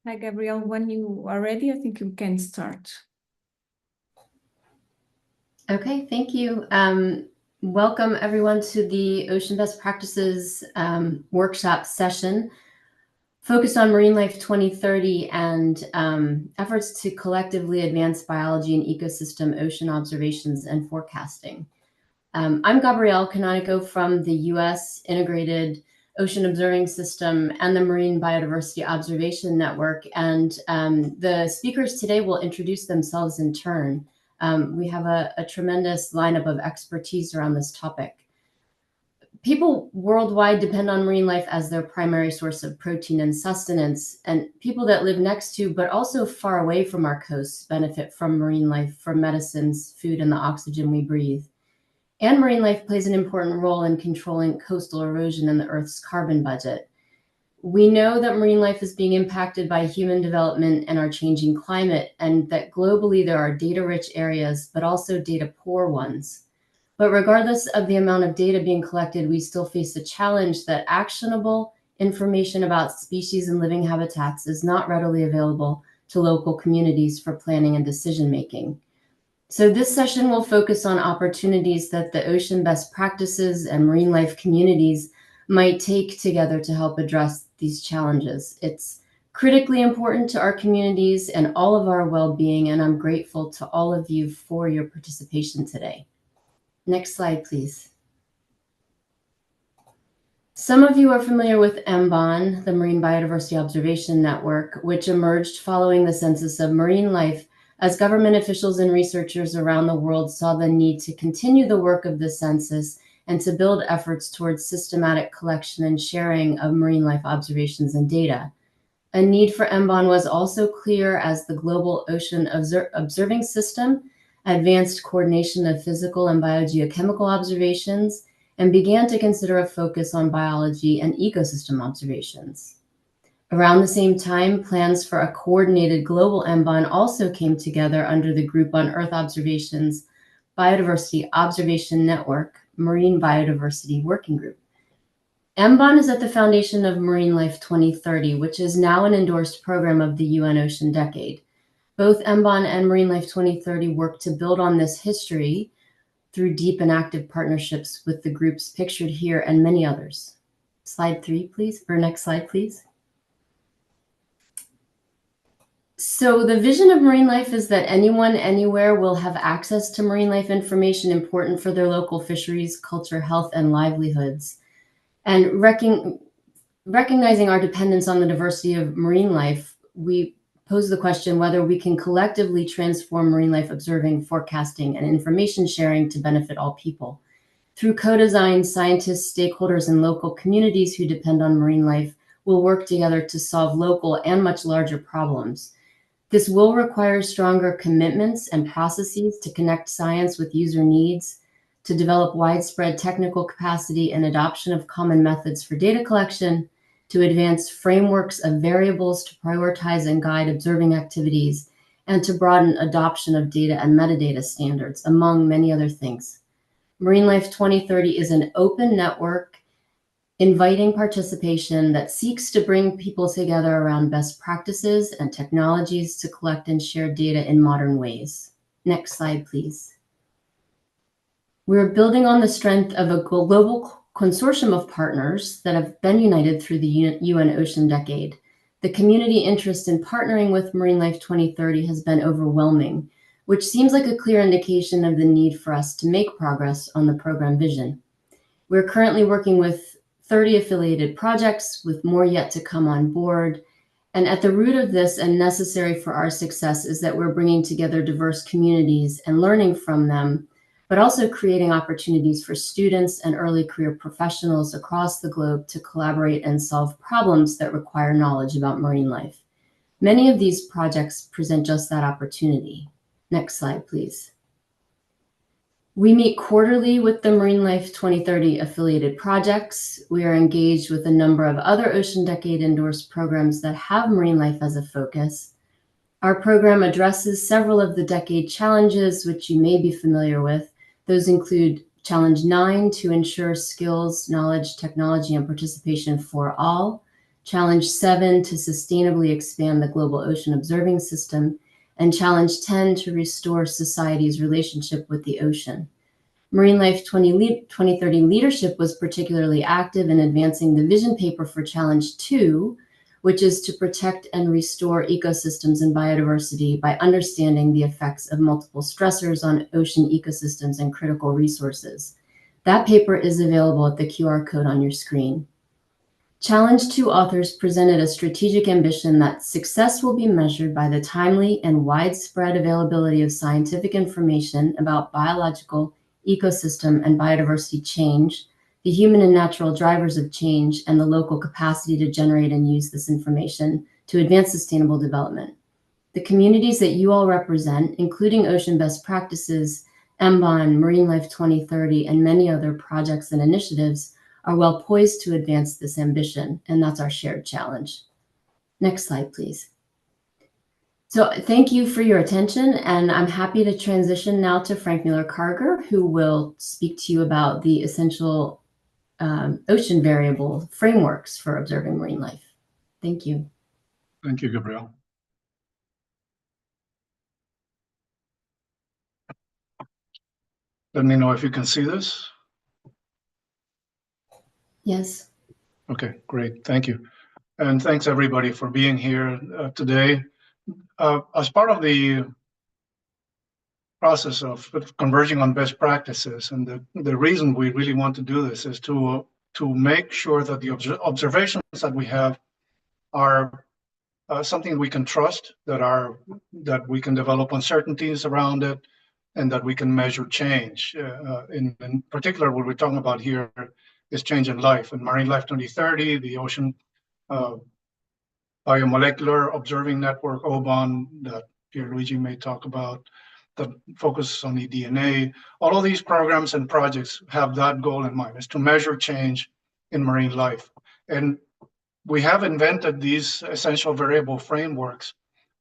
Hi, Gabrielle. When you are ready, I think you can start. Okay, thank you. Welcome everyone to the Ocean Best Practices workshop session focused on Marine Life 2030 and efforts to collectively advance biology and ecosystem ocean observations and forecasting. I'm Gabrielle Canonico from the U.S. Integrated Ocean Observing System and the Marine Biodiversity Observation Network, and the speakers today will introduce themselves in turn. We have a tremendous lineup of expertise around this topic. People worldwide depend on marine life as their primary source of protein and sustenance, and people that live next to but also far away from our coasts benefit from marine life for medicines, food, and the oxygen we breathe. And marine life plays an important role in controlling coastal erosion and the Earth's carbon budget. We know that marine life is being impacted by human development and our changing climate, and that globally there are data-rich areas, but also data-poor ones. But regardless of the amount of data being collected, we still face the challenge that actionable information about species and living habitats is not readily available to local communities for planning and decision-making. So this session will focus on opportunities that the ocean best practices and marine life communities might take together to help address these challenges. It's critically important to our communities and all of our well-being, and I'm grateful to all of you for your participation today. Next slide, please. Some of you are familiar with MBON, the Marine Biodiversity Observation Network, which emerged following the census of marine life as government officials and researchers around the world saw the need to continue the work of the census and to build efforts towards systematic collection and sharing of marine life observations and data. A need for MBON was also clear as the global ocean observing system advanced coordination of physical and biogeochemical observations and began to consider a focus on biology and ecosystem observations. Around the same time, plans for a coordinated global MBON also came together under the Group on Earth Observations Biodiversity Observation Network Marine Biodiversity Working Group. MBON is at the foundation of Marine Life 2030, which is now an endorsed program of the UN Ocean Decade. Both MBON and Marine Life 2030 work to build on this history through deep and active partnerships with the groups pictured here and many others. Slide 3, please, or next slide, please. So the vision of marine life is that anyone, anywhere will have access to marine life information important for their local fisheries, culture, health, and livelihoods. And recognizing our dependence on the diversity of marine life, we pose the question whether we can collectively transform marine life observing, forecasting, and information sharing to benefit all people. Through co-design, scientists, stakeholders, and local communities who depend on marine life will work together to solve local and much larger problems. This will require stronger commitments and processes to connect science with user needs, to develop widespread technical capacity and adoption of common methods for data collection, to advance frameworks of variables to prioritize and guide observing activities, and to broaden adoption of data and metadata standards, among many other things. Marine Life 2030 is an open network inviting participation that seeks to bring people together around best practices and technologies to collect and share data in modern ways. Next slide, please. We're building on the strength of a global consortium of partners that have been united through the UN Ocean Decade. The community interest in partnering with Marine Life 2030 has been overwhelming, which seems like a clear indication of the need for us to make progress on the program vision. We're currently working with 30 affiliated projects, with more yet to come on board. And at the root of this and necessary for our success is that we're bringing together diverse communities and learning from them, but also creating opportunities for students and early career professionals across the globe to collaborate and solve problems that require knowledge about marine life. Many of these projects present just that opportunity. Next slide, please. We meet quarterly with the Marine Life 2030 affiliated projects. We are engaged with a number of other Ocean Decade-endorsed programs that have marine life as a focus. Our program addresses several of the decade challenges, which you may be familiar with. Those include Challenge 9, to ensure skills, knowledge, technology, and participation for all. Challenge 7 to sustainably expand the global ocean observing system, and Challenge 10 to restore society's relationship with the ocean. Marine Life 2030 leadership was particularly active in advancing the vision paper for Challenge 2, which is to protect and restore ecosystems and biodiversity by understanding the effects of multiple stressors on ocean ecosystems and critical resources. That paper is available at the QR code on your screen. Challenge 2 authors presented a strategic ambition that success will be measured by the timely and widespread availability of scientific information about biological, ecosystem, and biodiversity change, the human and natural drivers of change, and the local capacity to generate and use this information to advance sustainable development. The communities that you all represent, including Ocean Best Practices, MBON, Marine Life 2030, and many other projects and initiatives, are well poised to advance this ambition, and that's our shared challenge. Next slide, please. So thank you for your attention, and I'm happy to transition now to Frank Mueller-Karger, who will speak to you about the essential ocean variable frameworks for observing marine life. Thank you. Thank you, Gabrielle. Let me know if you can see this. Yes. Okay, great. Thank you. And thanks everybody for being here today. As part of the process of converging on best practices, and the reason we really want to do this is to make sure that the observations that we have are something we can trust, that we can develop uncertainties around it, and that we can measure change. In particular, what we're talking about here is change in life. In Marine Life 2030, the Ocean Biomolecular Observing Network, OBON, that Pierluigi may talk about, that focuses on the DNA. All of these programs and projects have that goal in mind, is to measure change in marine life. And we have invented these essential variable frameworks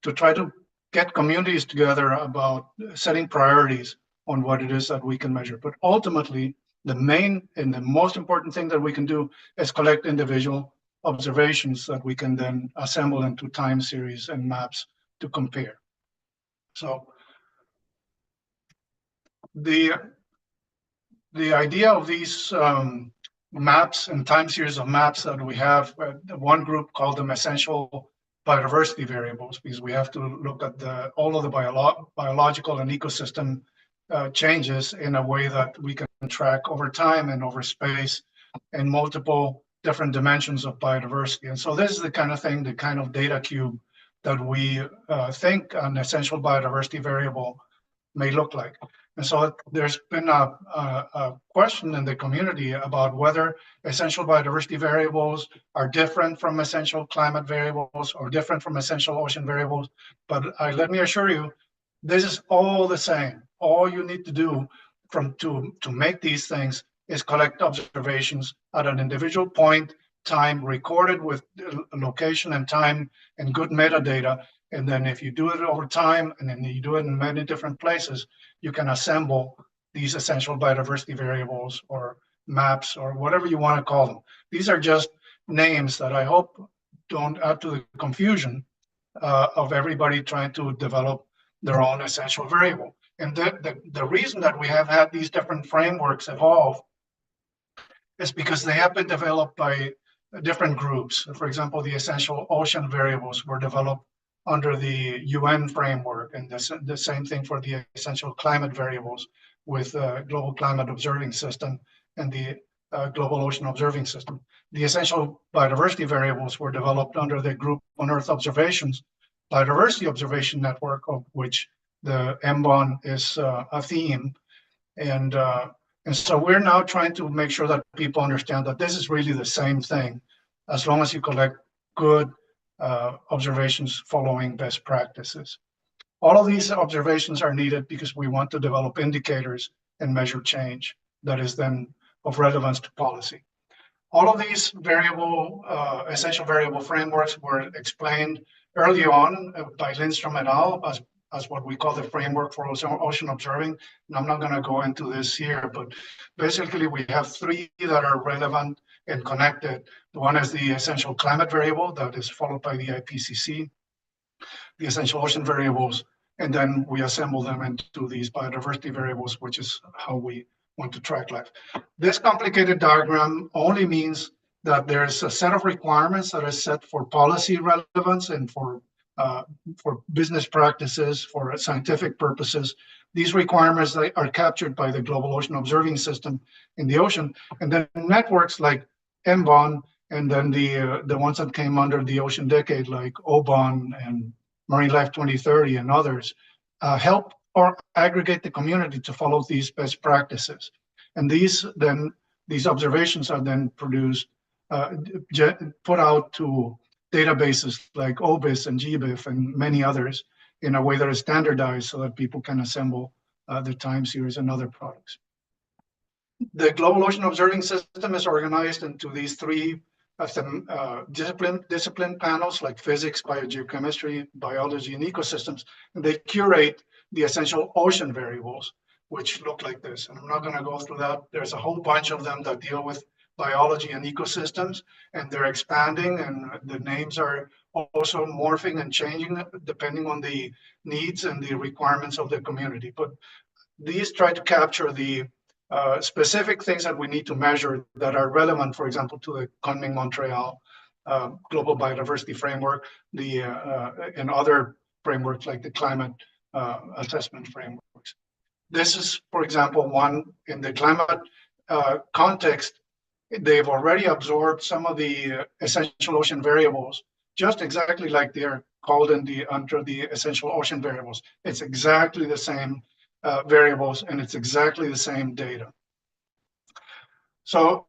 to try to get communities together about setting priorities on what it is that we can measure. But ultimately, the main and the most important thing that we can do is collect individual observations that we can then assemble into time series and maps to compare. So the idea of these maps and time series of maps that we have, one group called them essential biodiversity variables, because we have to look at all of the biological and ecosystem changes in a way that we can track over time and over space and multiple different dimensions of biodiversity. And so this is the kind of thing, the kind of data cube that we think an essential biodiversity variable may look like. And so there's been a question in the community about whether essential biodiversity variables are different from essential climate variables or different from essential ocean variables. But let me assure you, this is all the same. All you need to do to make these things is collect observations at an individual point, time, recorded with location and time and good metadata. And then if you do it over time, and then you do it in many different places, you can assemble these essential biodiversity variables or maps or whatever you want to call them. These are just names that I hope don't add to the confusion of everybody trying to develop their own essential variable. And the reason that we have had these different frameworks evolve is because they have been developed by different groups. For example, the essential ocean variables were developed under the UN framework, and the same thing for the essential climate variables with Global Climate Observing System and the Global Ocean Observing System. The essential biodiversity variables were developed under the Group on Earth Observations Biodiversity Observation Network, of which the MBON is a theme. And so we're now trying to make sure that people understand that this is really the same thing, as long as you collect good observations following best practices. All of these observations are needed because we want to develop indicators and measure change that is then of relevance to policy. All of these essential variable frameworks were explained early on by Lindstrom et al. As what we call the framework for ocean observing. And I'm not going to go into this here, but basically we have three that are relevant and connected. The one is the essential climate variable that is followed by the IPCC, the essential ocean variables, and then we assemble them into these biodiversity variables, which is how we want to track life. This complicated diagram only means that there's a set of requirements that are set for policy relevance and for business practices, for scientific purposes. These requirements are captured by the Global Ocean Observing System in the ocean, and then networks like MBON, and then the ones that came under the Ocean Decade, like OBON and Marine Life 2030 and others, help or aggregate the community to follow these best practices. And these observations are then produced, put out to databases like OBIS and GBIF and many others in a way that is standardized so that people can assemble the time series and other products. The Global Ocean Observing System is organized into these three discipline panels like physics, biogeochemistry, biology, and ecosystems. And they curate the essential ocean variables, which look like this. And I'm not going to go through that. There's a whole bunch of them that deal with biology and ecosystems, and they're expanding, and the names are also morphing and changing depending on the needs and the requirements of the community. But these try to capture the specific things that we need to measure that are relevant, for example, to the Kunming-Montreal Global Biodiversity Framework, and other frameworks like the climate assessment frameworks. This is, for example, one in the climate context. They've already absorbed some of the essential ocean variables, just exactly like they're called under the essential ocean variables. It's exactly the same variables, and it's exactly the same data. So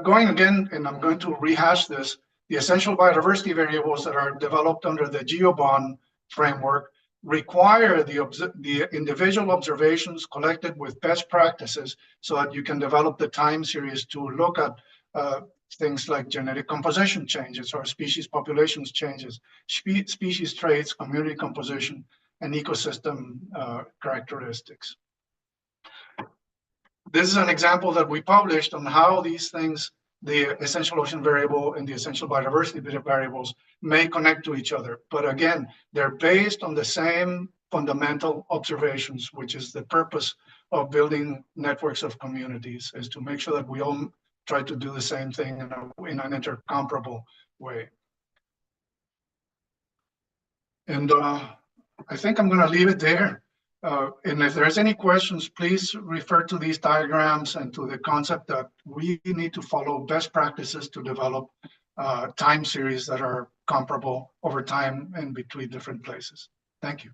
going again, and I'm going to rehash this, the essential biodiversity variables that are developed under the GeoBond framework require the individual observations collected with best practices so that you can develop the time series to look at things like genetic composition changes or species populations changes, species traits, community composition, and ecosystem characteristics. This is an example that we published on how these things, the essential ocean variable and the essential biodiversity variables, may connect to each other. But again, they're based on the same fundamental observations, which is the purpose of building networks of communities, is to make sure that we all try to do the same thing in an intercomparable way. And I think I'm going to leave it there. And if there's any questions, please refer to these diagrams and to the concept that we need to follow best practices to develop time series that are comparable over time and between different places. Thank you.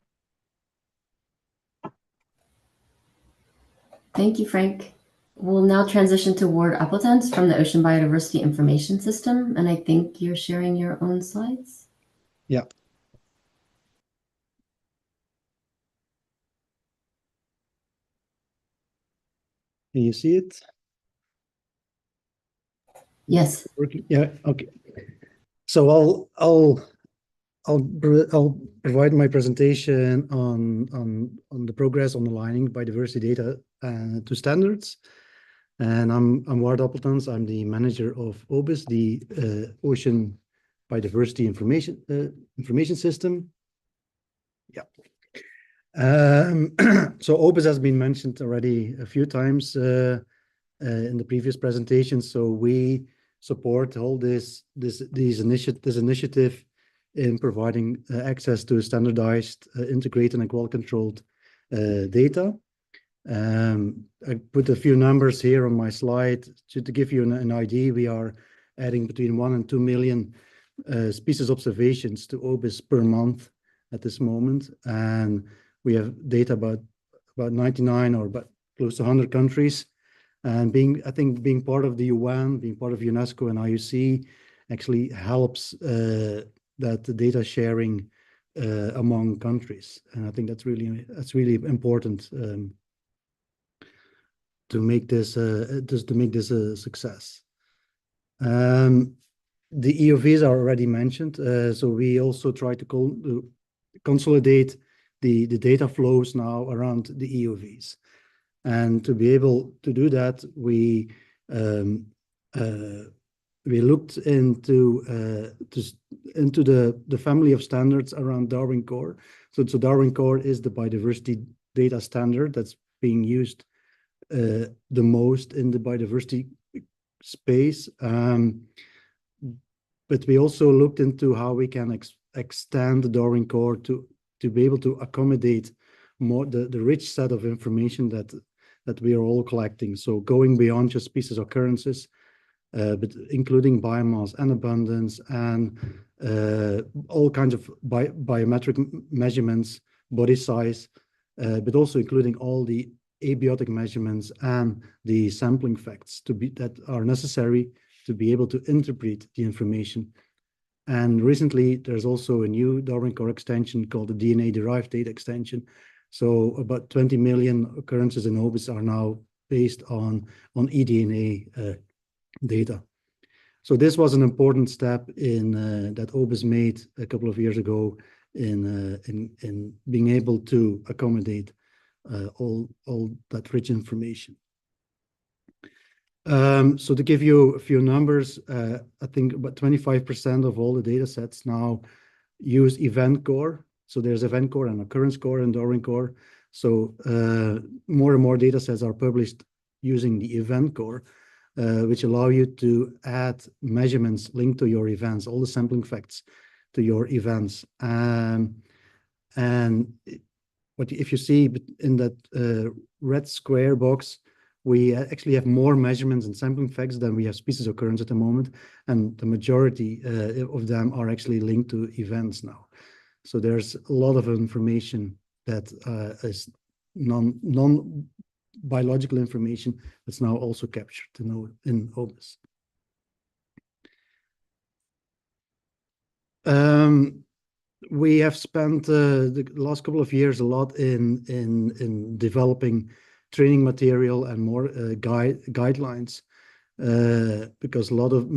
Thank you, Frank. We'll now transition to Ward Appletons from the Ocean Biodiversity Information System. And I think you're sharing your own slides. Yeah. Can you see it? Yes. Working? Yeah. Okay. So I'll provide my presentation on the progress on aligning biodiversity data to standards. And I'm Ward Appletons. I'm the manager of OBIS, the Ocean Biodiversity Information System. Yeah. So OBIS has been mentioned already a few times in the previous presentation. So we support all this initiative in providing access to standardized, integrated, and quality-controlled data. I put a few numbers here on my slide to give you an idea. We are adding between 1 and 2 million species observations to OBIS per month at this moment, and we have data about 99 or about close to 100 countries. And I think being part of the UN, being part of UNESCO and IUC actually helps that data sharing among countries. And I think that's really important to make this a success. The EOVs are already mentioned, so we also try to consolidate the data flows now around the EOVs. And to be able to do that, we we looked into the family of standards around Darwin Core. So Darwin Core is the biodiversity data standard that's being used the most in the biodiversity space. But we also looked into how we can extend the Darwin Core to be able to accommodate more the rich set of information that we are all collecting. So going beyond just species occurrences, but including biomass and abundance and all kinds of biometric measurements, body size, but also including all the abiotic measurements and the sampling facts that are necessary to be able to interpret the information. And recently, there's also a new Darwin Core extension called the DNA-derived data extension. So about 20 million occurrences in OBIS are now based on eDNA data. So this was an important step in that OBIS made a couple of years ago in being able to accommodate all that rich information. So to give you a few numbers, I think about 25% of all the data sets now use event core. So there's event core and occurrence core and Darwin Core. So more and more data sets are published using the event core, which allow you to add measurements linked to your events, all the sampling facts to your events. And what if you see in that red square box, we actually have more measurements and sampling facts than we have species occurrence at the moment. And the majority of them are actually linked to events now. So there's a lot of information that is non-biological information that's now also captured in OBIS. We have spent the last couple of years a lot in developing training material and more guidelines, because a lot of,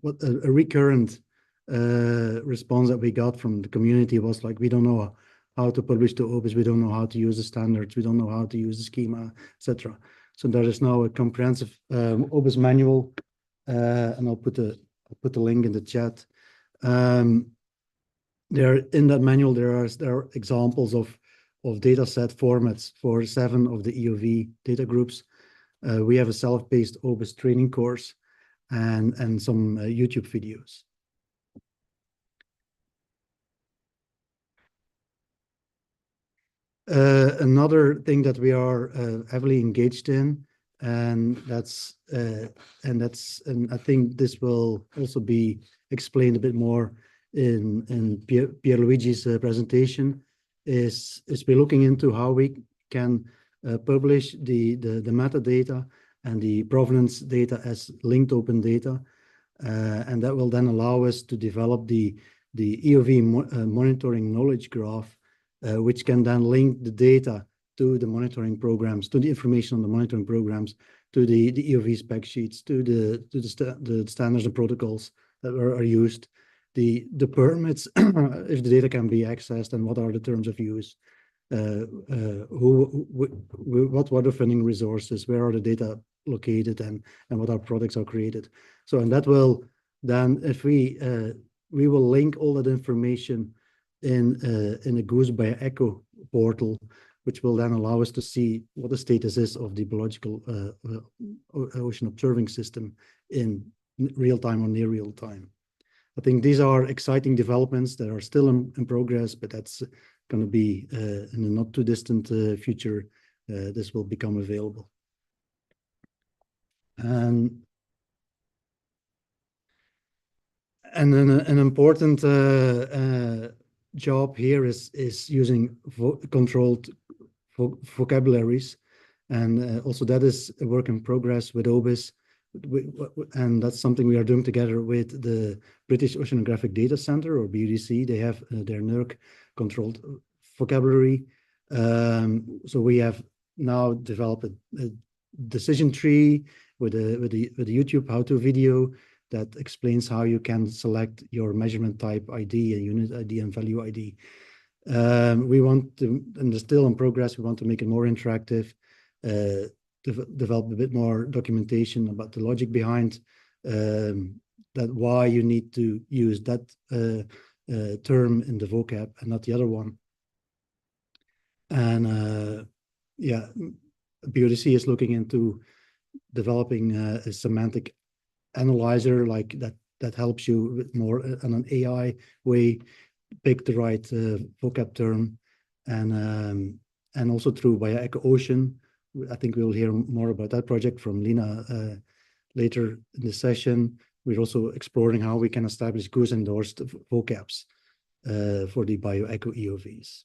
a recurrent response that we got from the community was like, we don't know how to publish to OBIS, we don't know how to use the standards, we don't know how to use the schema, etc. So there is now a comprehensive OBIS manual, and I'll put the link in the chat. In that manual, there are examples of data set formats for 7 of the EOV data groups. We have a self-paced OBIS training course and some YouTube videos. Another thing that we are heavily engaged in, and I think this will also be explained a bit more in Pierluigi's presentation, is we're looking into how we can publish the metadata and the provenance data as linked open data, and that will then allow us to develop the EOV monitoring knowledge graph, which can then link the data to the monitoring programs, to the information on the monitoring programs, to the EOV spec sheets, to the standards and protocols that are used, the permits, if the data can be accessed, and what are the terms of use, what were the funding resources, where are the data located, and what our products are created. So, and that will then, if we will link all that information in a Goose BioEco portal, which will then allow us to see what the status is of the biological ocean observing system in real time or near real time. I think these are exciting developments that are still in progress, but that's going to be in a not too distant future. This will become available. And then an important job here is using controlled vocabularies, and also that is a work in progress with OBIS, and that's something we are doing together with the British Oceanographic Data Centre, or BUDC. They have their NERC controlled vocabulary. So we have now developed a decision tree with a YouTube how-to video that explains how you can select your measurement type ID and unit ID and value ID. We want to, and it's still in progress, we want to make it more interactive, develop a bit more documentation about the logic behind that why you need to use that term in the vocab and not the other one. And yeah, BODC is looking into developing a semantic analyzer like that helps you with more on an AI way pick the right vocab term, and also through BioEco Ocean. I think we'll hear more about that project from Lina later in the session. We're also exploring how we can establish GOES-endorsed vocabs for the BioEco EOVs.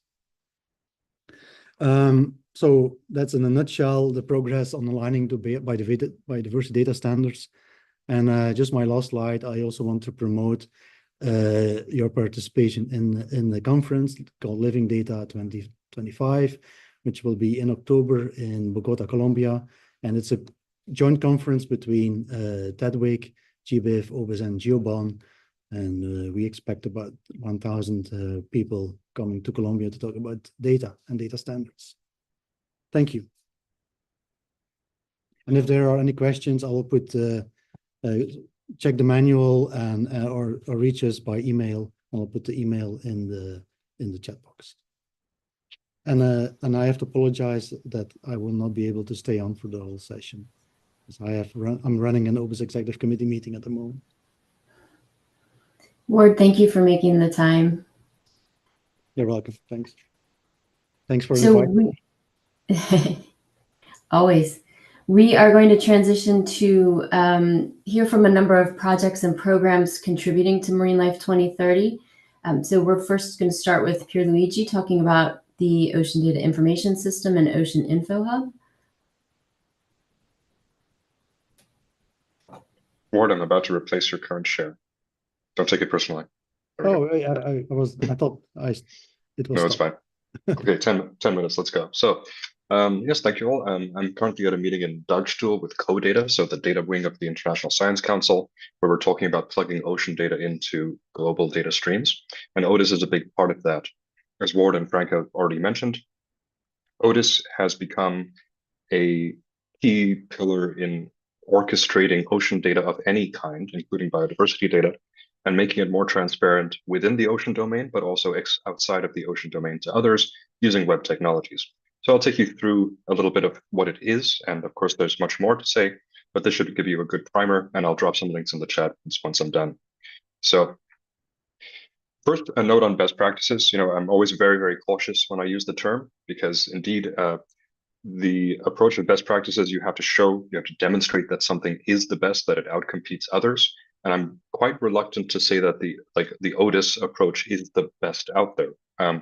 So that's in a nutshell the progress on aligning to biodiversity data standards. And just my last slide, I also want to promote your participation in the conference called Living Data 2025, which will be in October in Bogota, Colombia. And it's a joint conference between TEDWIC, GBIF, OBIS, and GeoBon. And we expect about 1,000 people coming to Colombia to talk about data and data standards. Thank you. And if there are any questions, I will put check the manual and or reach us by email. I'll put the email in the chat box. And I have to apologize that I will not be able to stay on for the whole session, because I'm running an OBIS Executive Committee meeting at the moment. Ward, thank you for making the time. You're welcome. Thanks. Thanks for inviting me. Always. We are going to transition to hear from a number of projects and programs contributing to Marine Life 2030. So we're first going to start with Pierluigi talking about the Ocean Data Information System and Ocean Info Hub. Ward, I'm about to replace your current share. Don't take it personally. Oh, I thought it was. No, it's fine. Okay, 10 minutes, let's go. So, yes, thank you all. I'm currently at a meeting in Dagstuhl with CoData, so the data wing of the International Science Council, where we're talking about plugging ocean data into global data streams. And ODIS is a big part of that. As Ward and Frank have already mentioned, ODIS has become a key pillar in orchestrating ocean data of any kind, including biodiversity data, and making it more transparent within the ocean domain, but also outside of the ocean domain to others using web technologies. So I'll take you through a little bit of what it is. And of course, there's much more to say, but this should give you a good primer, and I'll drop some links in the chat once I'm done. So first, a note on best practices. I'm always very, very cautious when I use the term, because indeed, the approach of best practices, you have to demonstrate that something is the best, that it outcompetes others. And I'm quite reluctant to say that the ODIS approach is the best out there.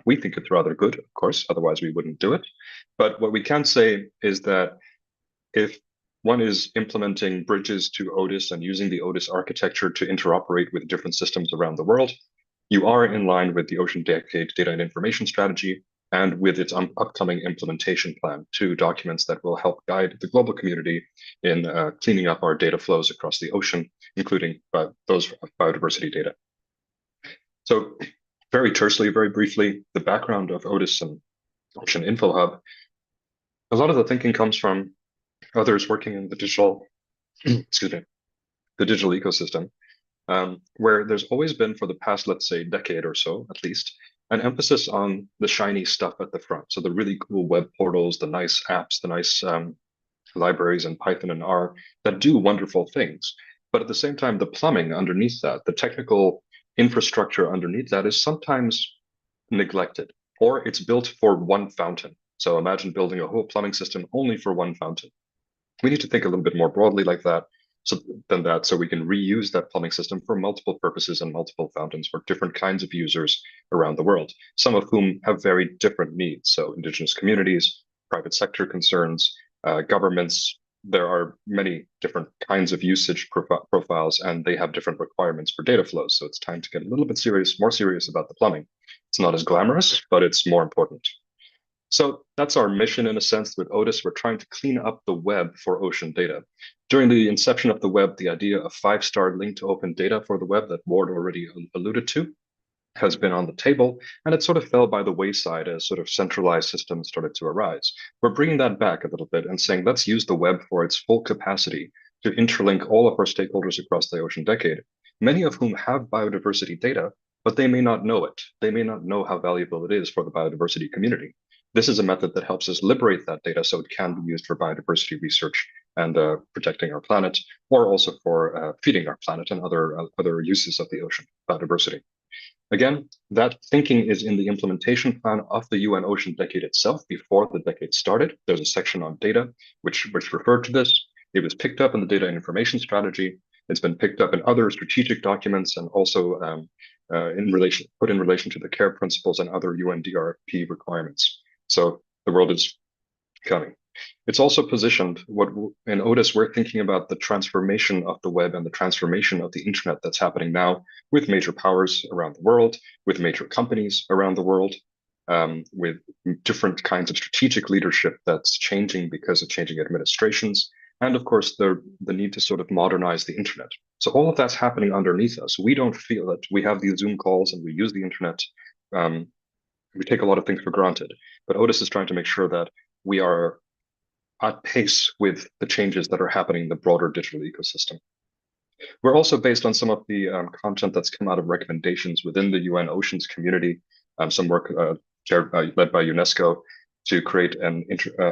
We think it's rather good, of course, otherwise we wouldn't do it. But what we can say is that if one is implementing bridges to ODIS and using the ODIS architecture to interoperate with different systems around the world, you are in line with the Ocean Decade Data and Information Strategy and with its upcoming implementation plan, 2 documents that will help guide the global community in cleaning up our data flows across the ocean, including those biodiversity data. So very tersely, very briefly, the background of ODIS and Ocean Info Hub. A lot of the thinking comes from others working in the digital, the digital ecosystem, where there's always been, for the past, let's say, decade or so, at least, an emphasis on the shiny stuff at the front. So the really cool web portals, the nice apps, the nice libraries in Python and R that do wonderful things. But at the same time, the plumbing underneath that, the technical infrastructure underneath that is sometimes neglected, or it's built for one fountain. So imagine building a whole plumbing system only for one fountain. We need to think a little bit more broadly like that, so we can reuse that plumbing system for multiple purposes and multiple fountains for different kinds of users around the world, some of whom have very different needs. So indigenous communities, private sector concerns, governments, there are many different kinds of usage profiles, and they have different requirements for data flows. So it's time to get a little bit more serious about the plumbing. It's not as glamorous, but it's more important. So that's our mission in a sense with ODIS. We're trying to clean up the web for ocean data. During the inception of the web, the idea of 5-star link to open data for the web that Ward already alluded to has been on the table, and it sort of fell by the wayside as sort of centralized systems started to arise. We're bringing that back a little bit and saying, let's use the web for its full capacity to interlink all of our stakeholders across the ocean decade, many of whom have biodiversity data, but they may not know it. They may not know how valuable it is for the biodiversity community. This is a method that helps us liberate that data so it can be used for biodiversity research and protecting our planet, or also for feeding our planet and other uses of the ocean biodiversity. Again, that thinking is in the implementation plan of the UN Ocean Decade itself before the decade started. There's a section on data which referred to this. It was picked up in the data and information strategy. It's been picked up in other strategic documents and also put in relation to the care principles and other UNDRP requirements. So the world is coming. It's also positioned in Otis, we're thinking about the transformation of the web and the transformation of the internet that's happening now with major powers around the world, with major companies around the world, with different kinds of strategic leadership that's changing because of changing administrations, and of course, the need to sort of modernize the internet. So all of that's happening underneath us. We don't feel that we have these Zoom calls and we use the internet. We take a lot of things for granted, but Otis is trying to make sure that we are at pace with the changes that are happening in the broader digital ecosystem. We're also based on some of the content that's come out of recommendations within the UN Oceans community, some work led by UNESCO to create an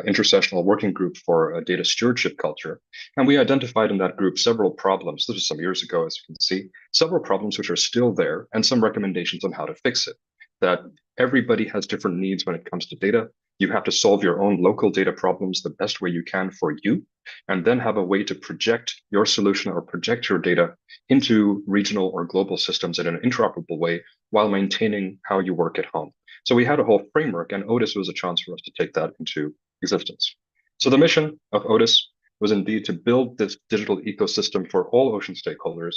intersessional working group for a data stewardship culture. And we identified in that group several problems. This was some years ago, as you can see, several problems which are still there and some recommendations on how to fix it. That everybody has different needs when it comes to data. You have to solve your own local data problems the best way you can for you, and then have a way to project your solution or project your data into regional or global systems in an interoperable way while maintaining how you work at home. So we had a whole framework, and Otis was a chance for us to take that into existence. So the mission of Otis was indeed to build this digital ecosystem for all ocean stakeholders,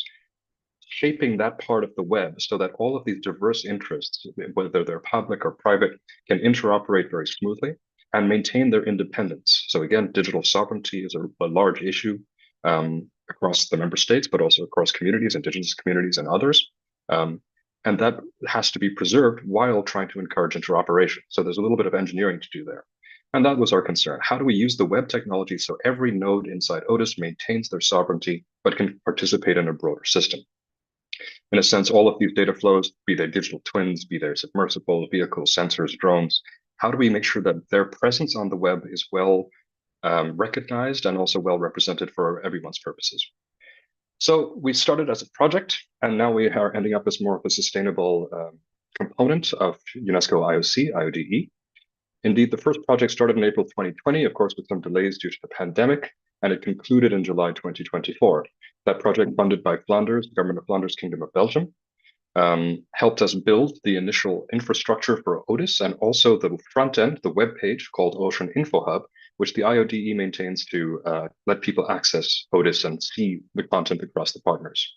shaping that part of the web so that all of these diverse interests, whether they're public or private, can interoperate very smoothly and maintain their independence. So again, digital sovereignty is a large issue across the member states, but also across communities, indigenous communities, and others. And that has to be preserved while trying to encourage interoperation. So there's a little bit of engineering to do there. And that was our concern. How do we use the web technology so every node inside Otis maintains their sovereignty, but can participate in a broader system? In a sense, all of these data flows, be they digital twins, be they submersible vehicles, sensors, drones, how do we make sure that their presence on the web is well recognized and also well represented for everyone's purposes? So we started as a project, and now we are ending up as more of a sustainable component of UNESCO IOC, IODE. Indeed, the first project started in April 2020, of course, with some delays due to the pandemic, and it concluded in July 2024. That project, funded by Flanders, the government of Flanders, Kingdom of Belgium, helped us build the initial infrastructure for Otis and also the front end, the web page called Ocean Info Hub, which the IODE maintains to let people access Otis and see the content across the partners.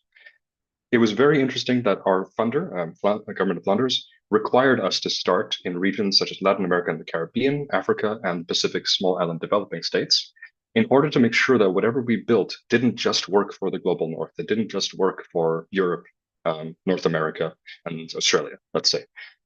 It was very interesting that our funder, the government of Flanders, required us to start in regions such as Latin America and the Caribbean, Africa, and Pacific small island developing states, in order to make sure that whatever we built didn't just work for the global north. It didn't just work for Europe, North America, and Australia, let's say.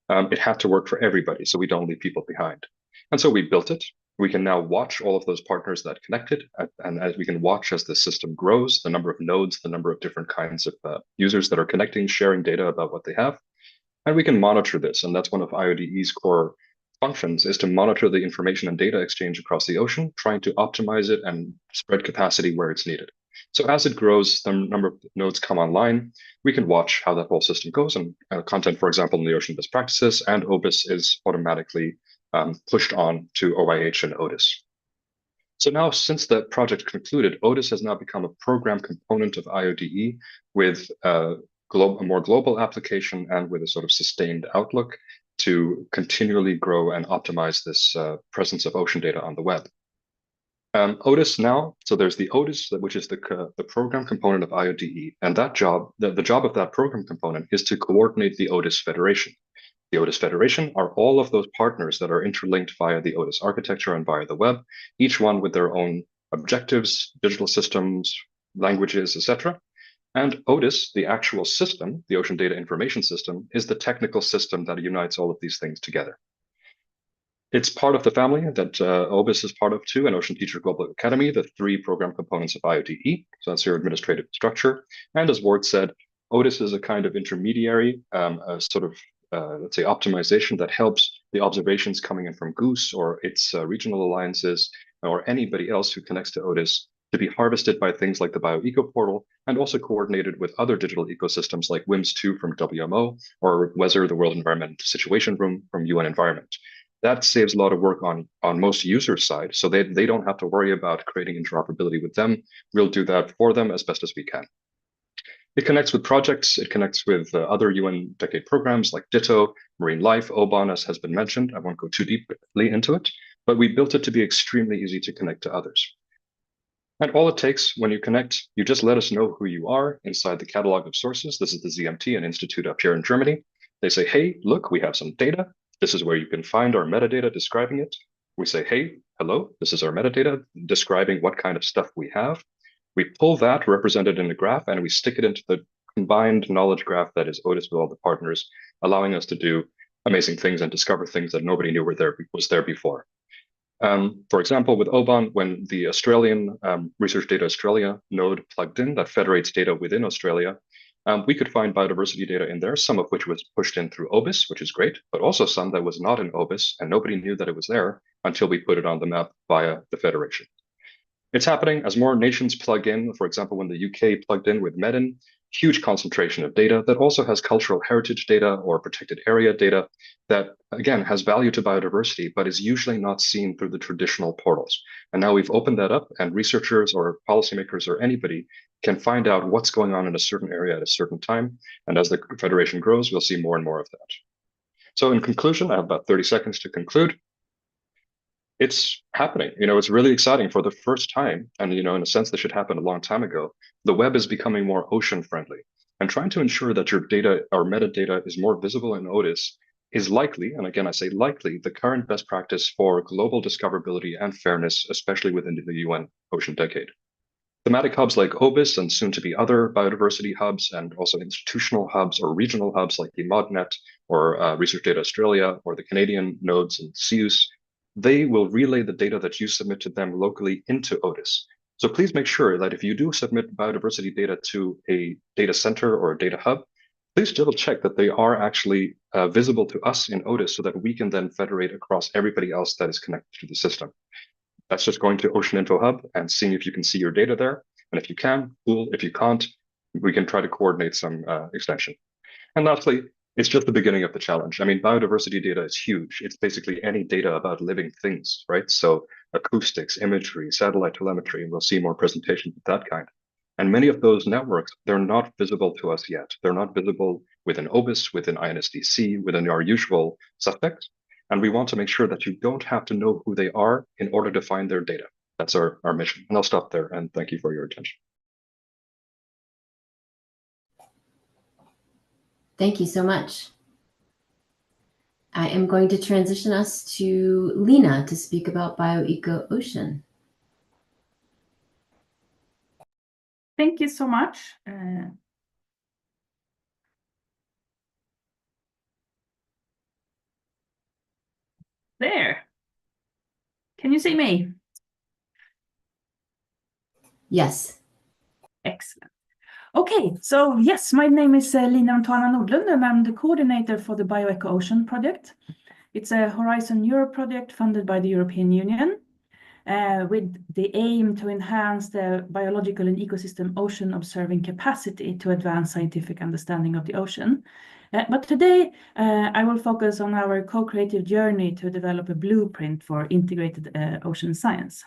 It had to work for everybody, so we don't leave people behind. And so we built it. We can now watch all of those partners that connected, and as we can watch as the system grows, the number of nodes, the number of different kinds of users that are connecting, sharing data about what they have. And we can monitor this, and that's one of IODE's core functions, is to monitor the information and data exchange across the ocean, trying to optimize it and spread capacity where it's needed. So as it grows, the number of nodes come online, we can watch how that whole system goes, and content, for example, in the ocean best practices and OBIS is automatically pushed on to OIH and Otis. So now, since the project concluded, Otis has now become a program component of IODE with a more global application and with a sort of sustained outlook to continually grow and optimize this presence of ocean data on the web. Otis now, so there's the Otis, which is the program component of IODE, and that job, the job of that program component is to coordinate the Otis Federation. The Otis Federation are all of those partners that are interlinked via the Otis architecture and via the web, each one with their own objectives, digital systems, languages, etc. And Otis, the actual system, the Ocean Data Information System, is the technical system that unites all of these things together. It's part of the family that OBIS is part of too, and Ocean Teacher Global Academy, the 3 program components of IODE. So that's your administrative structure. And as Ward said, OTIS is a kind of intermediary, a sort of, let's say, optimization that helps the observations coming in from Goose or its regional alliances or anybody else who connects to OTIS to be harvested by things like the BioEco portal and also coordinated with other digital ecosystems like WIMS2 from WMO or WESR, the World Environment Situation Room from UN Environment. That saves a lot of work on most users' side, so they don't have to worry about creating interoperability with them. We'll do that for them as best as we can. It connects with projects. It connects with other UN Decade programs like Ditto, Marine Life, OBON, as has been mentioned. I won't go too deeply into it, but we built it to be extremely easy to connect to others. And all it takes when you connect, you just let us know who you are inside the catalog of sources. This is the ZMT, an institute up here in Germany. They say, hey, look, we have some data. This is where you can find our metadata describing it. We say, hey, hello, this is our metadata describing what kind of stuff we have. We pull that, represent it in a graph, and we stick it into the combined knowledge graph that is OTIS with all the partners, allowing us to do amazing things and discover things that nobody knew was there before. For example, with OBON, when the Australian Research Data Australia node plugged in that federates data within Australia, we could find biodiversity data in there, some of which was pushed in through OBIS, which is great, but also some that was not in OBIS, and nobody knew that it was there until we put it on the map via the Federation. It's happening as more nations plug in. For example, when the UK plugged in with MEDIN, huge concentration of data that also has cultural heritage data or protected area data that, again, has value to biodiversity, but is usually not seen through the traditional portals. And now we've opened that up, and researchers or policymakers or anybody can find out what's going on in a certain area at a certain time. And as the Federation grows, we'll see more and more of that. So in conclusion, I have about 30 seconds to conclude. It's happening. It's really exciting for the first time. And, in a sense, this should happen a long time ago. The web is becoming more ocean friendly, and trying to ensure that your data or metadata is more visible in OTIS is likely, and again, I say likely, the current best practice for global discoverability and fairness, especially within the UN Ocean Decade. Thematic hubs like OBIS and soon to be other biodiversity hubs and also institutional hubs or regional hubs like the ModNet or Research Data Australia or the Canadian nodes and CEUS, they will relay the data that you submit to them locally into OTIS. So please make sure that if you do submit biodiversity data to a data center or a data hub, please double check that they are actually visible to us in OTIS so that we can then federate across everybody else that is connected to the system. That's just going to Ocean Info Hub and seeing if you can see your data there. And if you can, cool. If you can't, we can try to coordinate some extension. And lastly, it's just the beginning of the challenge. I mean, biodiversity data is huge. It's basically any data about living things, right? So acoustics, imagery, satellite telemetry, and we'll see more presentations of that kind. And many of those networks, they're not visible to us yet. They're not visible within OBIS, within INSDC, within our usual suspects. And we want to make sure that you don't have to know who they are in order to find their data. That's our mission. And I'll stop there and thank you for your attention. Thank you so much. I am going to transition us to Lena to speak about BioEco Ocean. Thank you so much. There. Can you see me? Yes. Excellent. Okay, so yes, my name is Lina Antwana Nordlund, and I'm the coordinator for the BioEco Ocean project. It's a Horizon Europe project funded by the European Union with the aim to enhance the biological and ecosystem ocean observing capacity to advance scientific understanding of the ocean. But today, I will focus on our co-creative journey to develop a blueprint for integrated ocean science.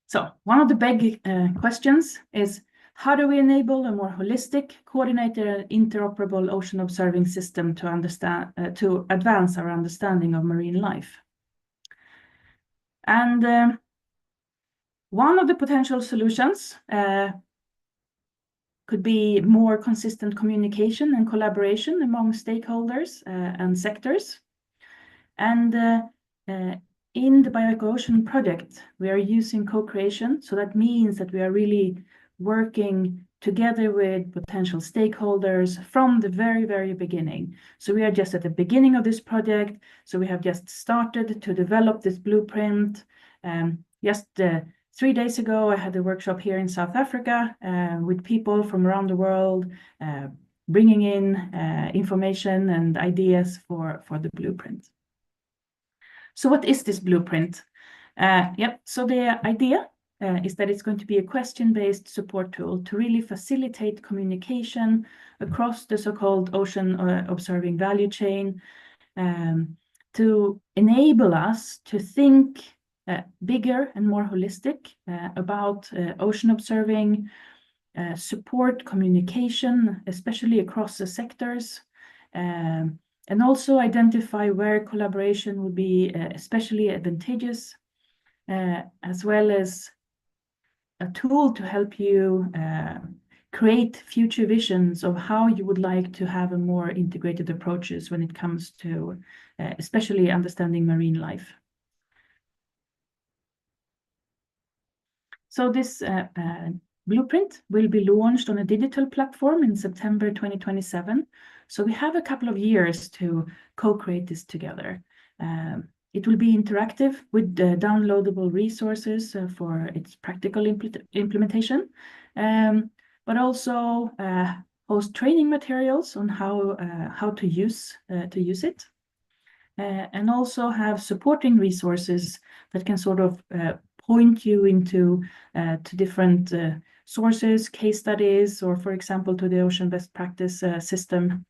So one of the big questions is, how do we enable a more holistic, coordinated, and interoperable ocean observing system to advance our understanding of marine life? And one of the potential solutions could be more consistent communication and collaboration among stakeholders and sectors. And in the BioEco Ocean project, we are using co-creation. So that means that we are really working together with potential stakeholders from the very, very beginning. So we are just at the beginning of this project. So we have just started to develop this blueprint. Just 3 days ago, I had a workshop here in South Africa with people from around the world, bringing in information and ideas for the blueprint. So what is this blueprint? So the idea is that it's going to be a question-based support tool to really facilitate communication across the so-called ocean observing value chain, to enable us to think bigger and more holistic about ocean observing, support communication, especially across the sectors, and also identify where collaboration would be especially advantageous, as well as a tool to help you create future visions of how you would like to have a more integrated approaches when it comes to especially understanding marine life. So this blueprint will be launched on a digital platform in September 2027. So we have a couple of years to co-create this together. It will be interactive with downloadable resources for its practical implementation, but also host training materials on how to use it, and also have supporting resources that can sort of point you into to different sources, case studies, or for example, to the Ocean Best Practice system.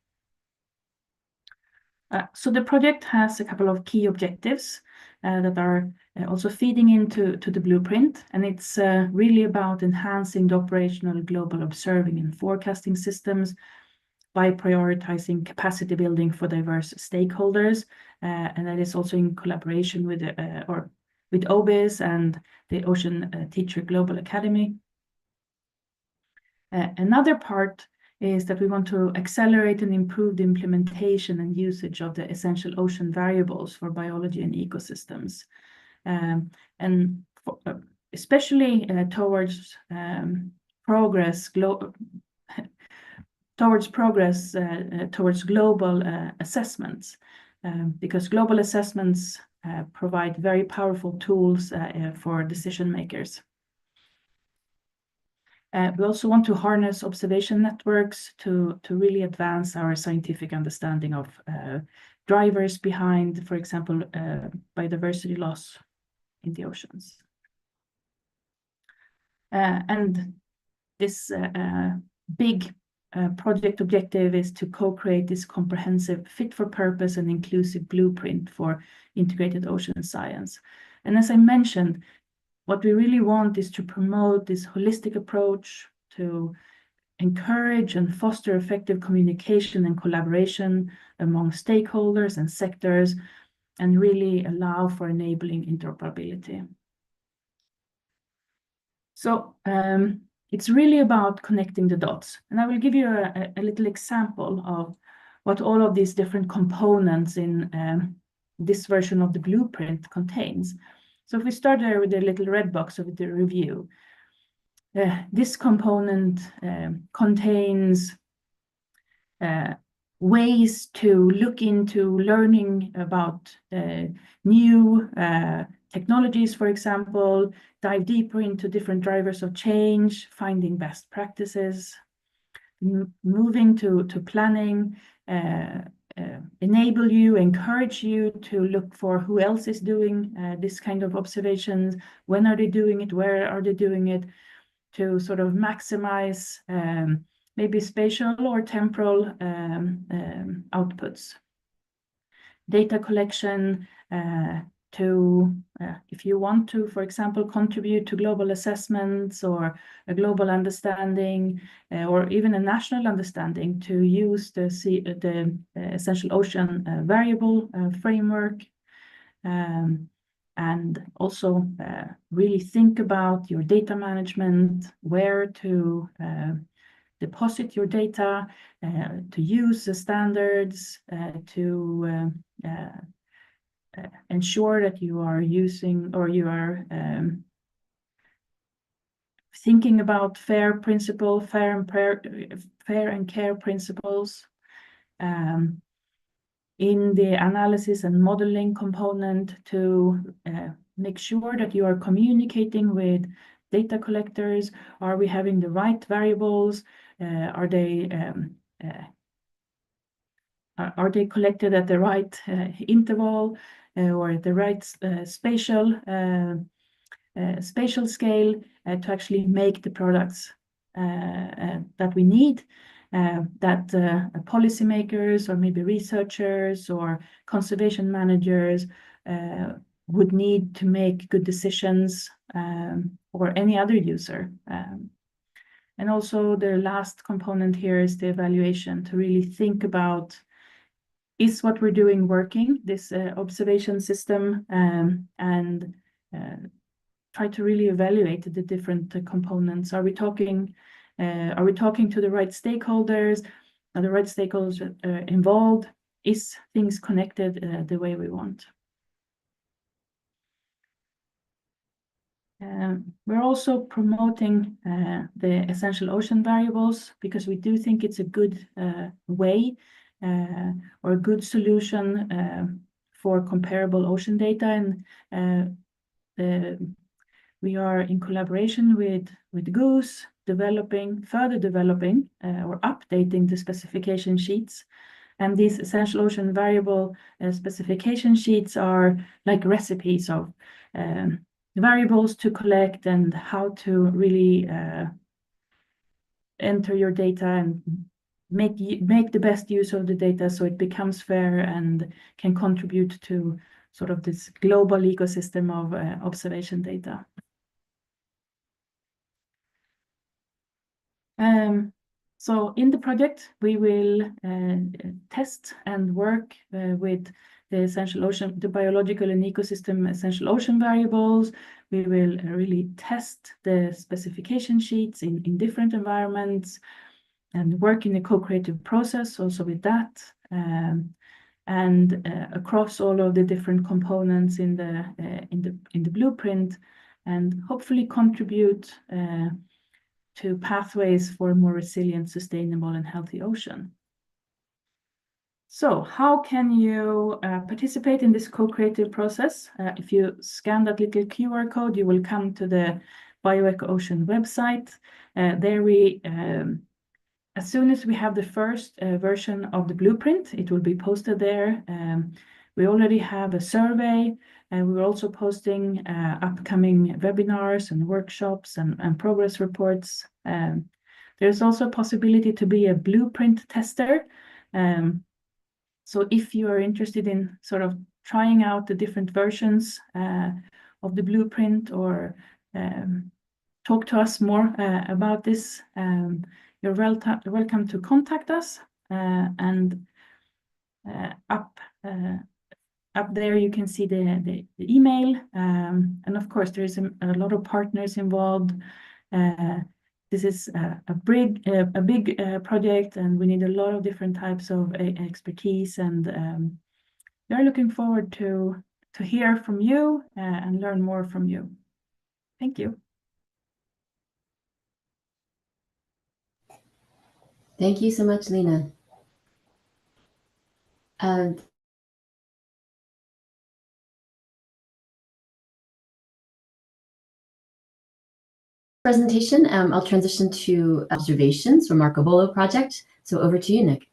So the project has a couple of key objectives that are also feeding into the blueprint, and it's really about enhancing the operational global observing and forecasting systems by prioritizing capacity building for diverse stakeholders, and that is also in collaboration with OBPS and the Ocean Teacher Global Academy. Another part is that we want to accelerate and improve the implementation and usage of the essential ocean variables for biology and ecosystems, and especially towards progress towards global assessments, because global assessments provide very powerful tools for decision makers. We also want to harness observation networks to really advance our scientific understanding of drivers behind, for example, biodiversity loss in the oceans. And this big project objective is to co-create this comprehensive, fit-for-purpose and inclusive blueprint for integrated ocean science. And as I mentioned, what we really want is to promote this holistic approach to encourage and foster effective communication and collaboration among stakeholders and sectors, and really allow for enabling interoperability. So it's really about connecting the dots. And I will give you a little example of what all of these different components in this version of the blueprint contains. So if we start there with the little red box of the review, this component contains ways to look into learning about new technologies, for example, dive deeper into different drivers of change, finding best practices, moving to planning, enable you, encourage you to look for who else is doing this kind of observations, when are they doing it, where are they doing it, to sort of maximize maybe spatial or temporal outputs. Data collection to, if you want to, for example, contribute to global assessments or a global understanding or even a national understanding, to use the essential ocean variable framework, and also really think about your data management, where to deposit your data, to use the standards, to ensure that you are using or you are thinking about fair and care principles. In the analysis and modeling component to make sure that you are communicating with data collectors. Are we having the right variables? Are they collected at the right interval or at the right spatial scale to actually make the products that we need, that policymakers or maybe researchers or conservation managers would need to make good decisions, or any other user. And also the last component here is the evaluation, to really think about, is what we're doing working, this observation system, and try to really evaluate the different components. Are we talking to the right stakeholders? Are the right stakeholders involved? Is things connected the way we want? We're also promoting the essential ocean variables because we do think it's a good way or a good solution for comparable ocean data. And we are in collaboration with Goose, further developing or updating the specification sheets. And these essential ocean variable specification sheets are like recipes of variables to collect and how to really enter your data and make the best use of the data so it becomes fair and can contribute to sort of this global ecosystem of observation data. So in the project, we will test and work with the biological and ecosystem essential ocean variables. We will really test the specification sheets in different environments and work in a co-creative process also with that. And across all of the different components in the blueprint, and hopefully contribute to pathways for a more resilient, sustainable, and healthy ocean. So how can you participate in this co-creative process? If you scan that little QR code, you will come to the BioEco Ocean website. There we, as soon as we have the first version of the blueprint, it will be posted there. We already have a survey, and we're also posting upcoming webinars and workshops and progress reports. There's also a possibility to be a blueprint tester. So if you are interested in sort of trying out the different versions of the blueprint, or talk to us more about this, you're welcome to contact us. And up there you can see the email, and of course there is a lot of partners involved. This is a big project, and we need a lot of different types of expertise, and we're looking forward to hear from you and learn more from you. Thank you. Thank you so much, Lina. Presentation, I'll transition to observations from Marco Polo project. So over to you, Nick.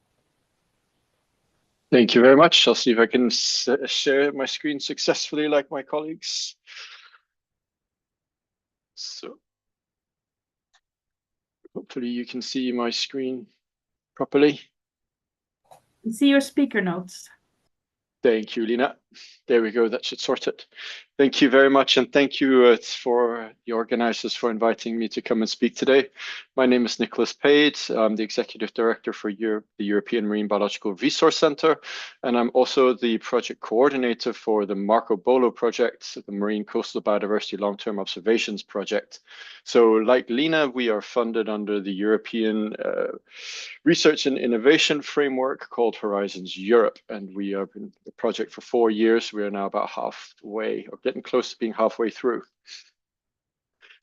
Thank you very much. I'll see if I can share my screen successfully like my colleagues. So hopefully you can see my screen properly. See your speaker notes. Thank you, Lina. There we go. That should sort it. Thank you very much. And thank you for the organizers for inviting me to come and speak today. My name is Nicholas Pade. I'm the Executive Director for the European Marine Biological Resource Center. And I'm also the project coordinator for the Marco Polo project, the Marine Coastal Biodiversity Long-Term Observations project. So like Lina, we are funded under the European Research and Innovation Framework called Horizons Europe. And we have been the project for 4 years. We are now about halfway, or getting close to being halfway through.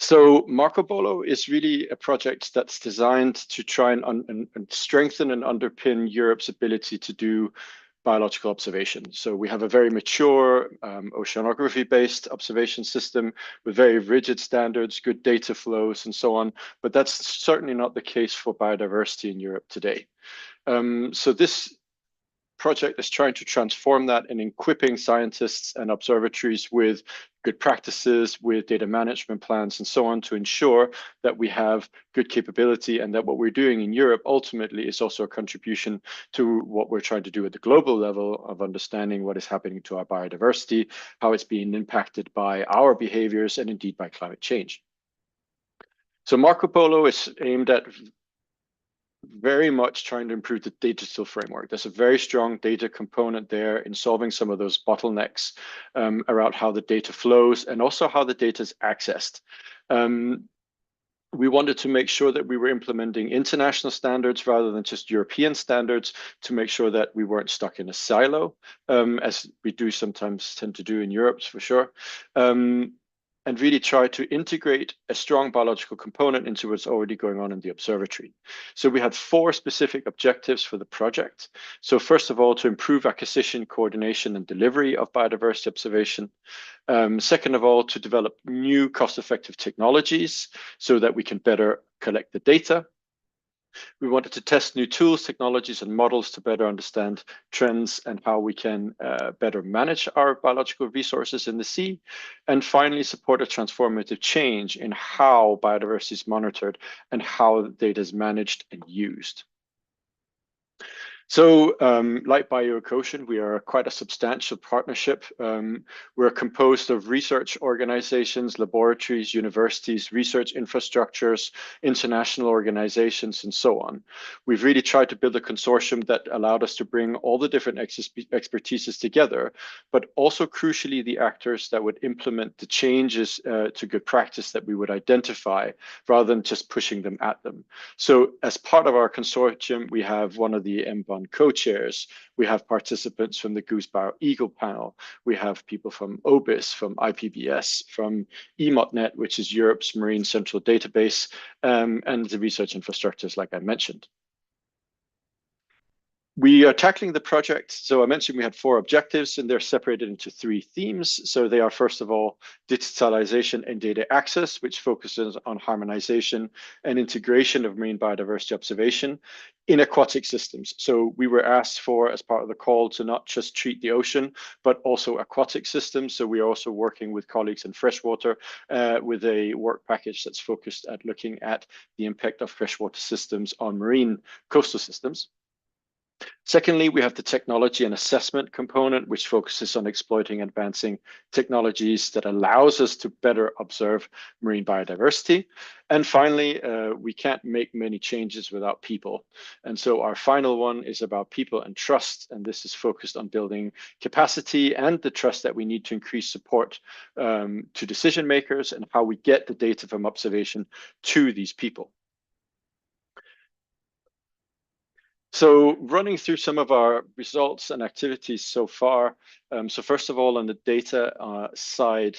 So Marco Polo is really a project that's designed to try and strengthen and underpin Europe's ability to do biological observation. So we have a very mature oceanography-based observation system with very rigid standards, good data flows, and so on. But that's certainly not the case for biodiversity in Europe today. So this project is trying to transform that and equipping scientists and observatories with good practices, with data management plans, and so on, to ensure that we have good capability and that what we're doing in Europe ultimately is also a contribution to what we're trying to do at the global level of understanding what is happening to our biodiversity, how it's being impacted by our behaviors, and indeed by climate change. So Marco Polo is aimed at very much trying to improve the digital framework. There's a very strong data component there in solving some of those bottlenecks around how the data flows and also how the data is accessed. We wanted to make sure that we were implementing international standards rather than just European standards to make sure that we weren't stuck in a silo, as we do sometimes tend to do in Europe, for sure. And really try to integrate a strong biological component into what's already going on in the observatory. So we had 4 specific objectives for the project. So first of all, to improve acquisition, coordination, and delivery of biodiversity observation. Second of all, to develop new cost-effective technologies so that we can better collect the data. We wanted to test new tools, technologies, and models to better understand trends and how we can better manage our biological resources in the sea. And finally, support a transformative change in how biodiversity is monitored and how data is managed and used. So like BioEco, we are quite a substantial partnership. We're composed of research organizations, laboratories, universities, research infrastructures, international organizations, and so on. We've really tried to build a consortium that allowed us to bring all the different expertises together, but also crucially the actors that would implement the changes to good practice that we would identify rather than just pushing them at them. So as part of our consortium, we have one of the M1 co-chairs. We have participants from the Goose BioEco panel. We have people from OBPS, from IPBS, from EMOTNet, which is Europe's Marine Central Database, and the research infrastructures, like I mentioned. We are tackling the project. So I mentioned we had 4 objectives and they're separated into 3 themes. So they are, first of all, digitalization and data access, which focuses on harmonization and integration of marine biodiversity observation in aquatic systems. So we were asked for, as part of the call, to not just treat the ocean, but also aquatic systems. So we are also working with colleagues in freshwater with a work package that's focused at looking at the impact of freshwater systems on marine coastal systems. Secondly, we have the technology and assessment component, which focuses on exploiting advancing technologies that allows us to better observe marine biodiversity. And finally, we can't make many changes without people. And so our final one is about people and trust. And this is focused on building capacity and the trust that we need to increase support to decision makers and how we get the data from observation to these people. So running through some of our results and activities so far. So first of all, on the data side,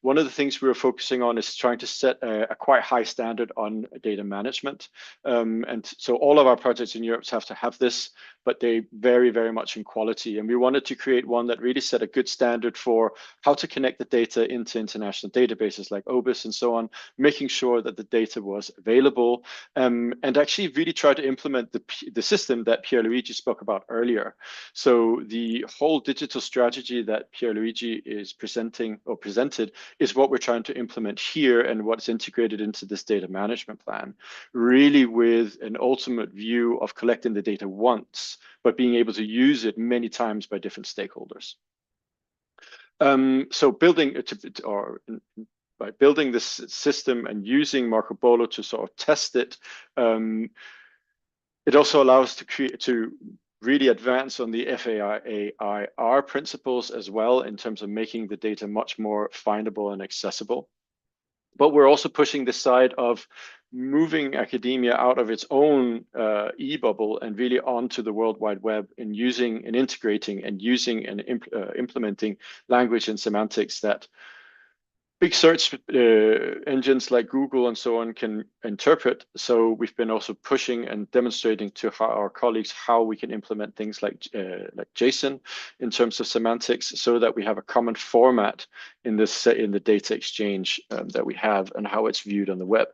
one of the things we were focusing on is trying to set a quite high standard on data management. And so all of our projects in Europe have to have this, but they vary very much in quality. And we wanted to create one that really set a good standard for how to connect the data into international databases like OBPS and so on, making sure that the data was available, and actually really try to implement the system that Pierluigi spoke about earlier. So the whole digital strategy that Pierluigi is presented is what we're trying to implement here and what's integrated into this data management plan, really with an ultimate view of collecting the data once, but being able to use it many times by different stakeholders. So by building this system and using Marco Polo to sort of test it, it also allows to really advance on the FAIR principles as well in terms of making the data much more findable and accessible. But we're also pushing the side of moving academia out of its own e-bubble and really onto the World Wide Web and using and integrating and using and implementing language and semantics that big search engines like Google and so on can interpret. So we've been also pushing and demonstrating to our colleagues how we can implement things like JSON in terms of semantics, so that we have a common format in the data exchange that we have and how it's viewed on the web.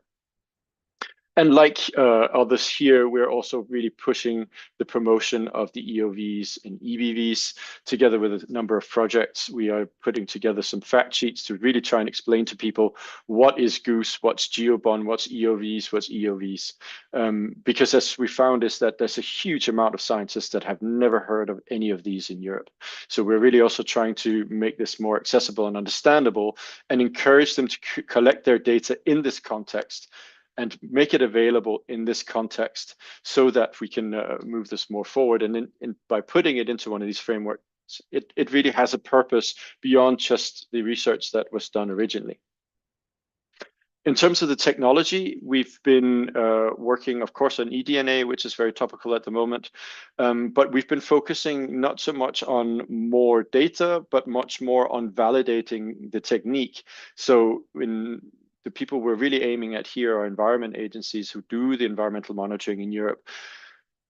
And like others here, we're also really pushing the promotion of the EOVs and EBVs together with a number of projects. We are putting together some fact sheets to really try and explain to people what is Goose, what's GeoBond, what's EOVs, because as we found is that there's a huge amount of scientists that have never heard of any of these in Europe. So we're really also trying to make this more accessible and understandable and encourage them to collect their data in this context and make it available in this context so that we can move this more forward. And by putting it into one of these frameworks, it really has a purpose beyond just the research that was done originally. In terms of the technology, we've been working, of course, on eDNA, which is very topical at the moment, but we've been focusing not so much on more data, but much more on validating the technique. So the people we're really aiming at here are environment agencies who do the environmental monitoring in Europe.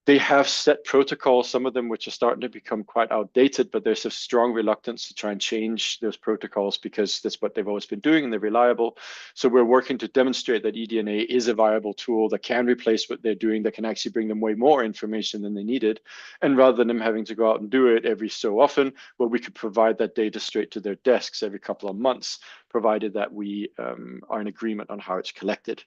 They have set protocols, some of them which are starting to become quite outdated, but there's a strong reluctance to try and change those protocols because that's what they've always been doing and they're reliable. So we're working to demonstrate that eDNA is a viable tool that can replace what they're doing, that can actually bring them way more information than they needed. And rather than them having to go out and do it every so often, well, we could provide that data straight to their desks every couple of months, provided that we are in agreement on how it's collected.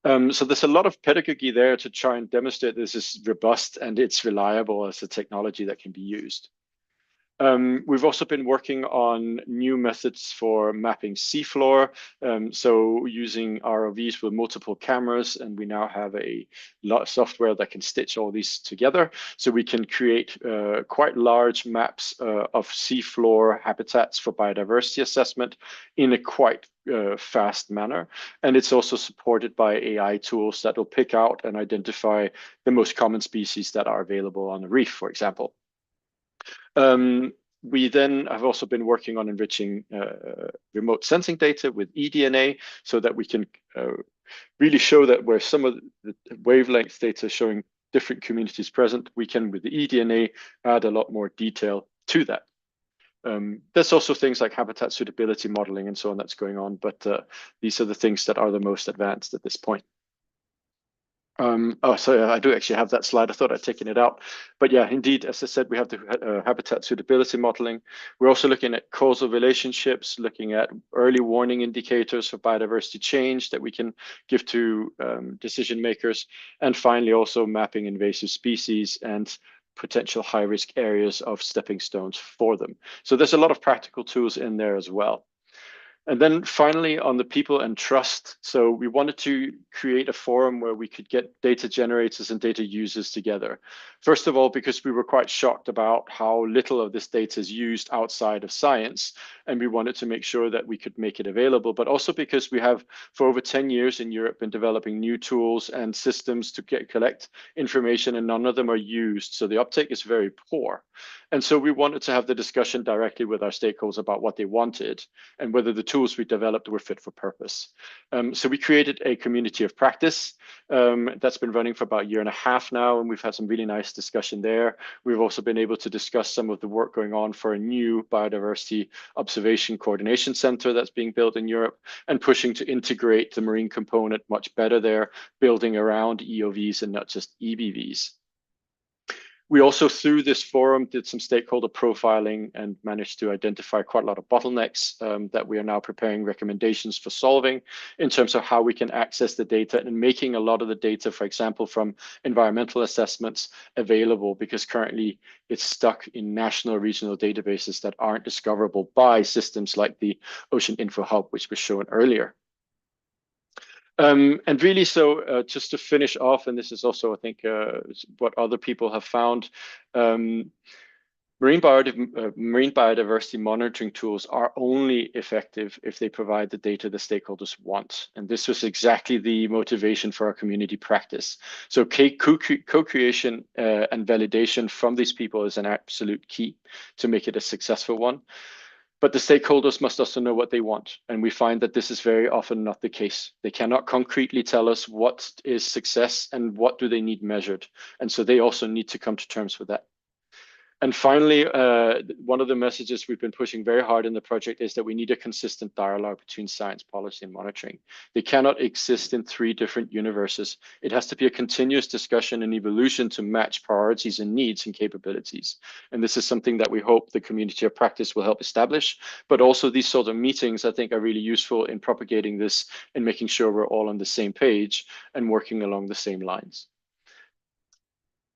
So there's a lot of pedagogy there to try and demonstrate this is robust and it's reliable as a technology that can be used. We've also been working on new methods for mapping seafloor, so using ROVs with multiple cameras, and we now have a lot of software that can stitch all these together, so we can create quite large maps of seafloor habitats for biodiversity assessment in a quite fast manner. And it's also supported by AI tools that will pick out and identify the most common species that are available on the reef, for example. We then have also been working on enriching remote sensing data with eDNA so that we can really show that where some of the wavelength data showing different communities present, we can, with the eDNA, add a lot more detail to that. There's also things like habitat suitability modeling and so on that's going on, but these are the things that are the most advanced at this point. So I do actually have that slide. I thought I'd taken it out. But yeah, indeed, as I said, we have the habitat suitability modeling. We're also looking at causal relationships, looking at early warning indicators for biodiversity change that we can give to decision makers. And finally, also mapping invasive species and potential high-risk areas of stepping stones for them. So there's a lot of practical tools in there as well. And then finally, on the people and trust. So we wanted to create a forum where we could get data generators and data users together. First of all, because we were quite shocked about how little of this data is used outside of science. And we wanted to make sure that we could make it available, but also because we have, for over 10 years in Europe, been developing new tools and systems to collect information, and none of them are used. So the uptake is very poor. And so we wanted to have the discussion directly with our stakeholders about what they wanted and whether the tools we developed were fit for purpose. So we created a community of practice that's been running for about a year and a half now, and we've had some really nice discussion there. We've also been able to discuss some of the work going on for a new biodiversity observation coordination center that's being built in Europe, and pushing to integrate the marine component much better there, building around EOVs and not just EBVs. We also, through this forum, did some stakeholder profiling and managed to identify quite a lot of bottlenecks that we are now preparing recommendations for solving in terms of how we can access the data and making a lot of the data, for example, from environmental assessments available, because currently it's stuck in national regional databases that aren't discoverable by systems like the Ocean Info Hub, which was shown earlier. And really, so just to finish off, and this is also, I think, what other people have found, marine biodiversity monitoring tools are only effective if they provide the data the stakeholders want. And this was exactly the motivation for our community practice. So co-creation and validation from these people is an absolute key to make it a successful one. But the stakeholders must also know what they want. And we find that this is very often not the case. They cannot concretely tell us what is success and what do they need measured. And so they also need to come to terms with that. And finally, one of the messages we've been pushing very hard in the project is that we need a consistent dialogue between science, policy, and monitoring. They cannot exist in 3 different universes. It has to be a continuous discussion and evolution to match priorities and needs and capabilities. And this is something that we hope the community of practice will help establish. But also these sort of meetings, I think, are really useful in propagating this and making sure we're all on the same page and working along the same lines.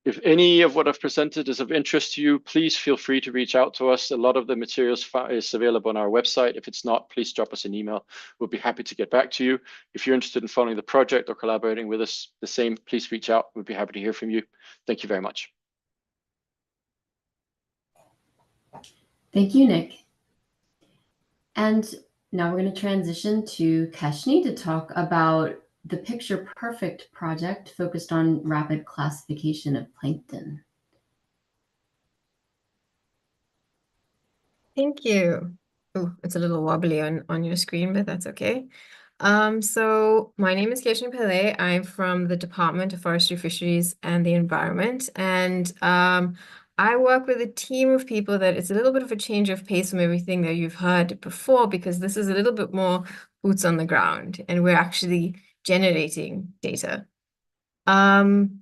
If any of what I've presented is of interest to you, please feel free to reach out to us. A lot of the materials is available on our website. If it's not, please drop us an email. We'll be happy to get back to you. If you're interested in following the project or collaborating with us, the same, please reach out. We'd be happy to hear from you. Thank you very much. Thank you, Nick. And now we're going to transition to Keshni to talk about the Picture Perfect project focused on rapid classification of plankton. Thank you. Oh, it's a little wobbly on your screen, but that's okay. So my name is Keshni Pillay. I'm from the Department of Forestry, Fisheries, and the Environment. And I work with a team of people that it's a little bit of a change of pace from everything that you've heard before, because this is a little bit more boots on the ground, and we're actually generating data. And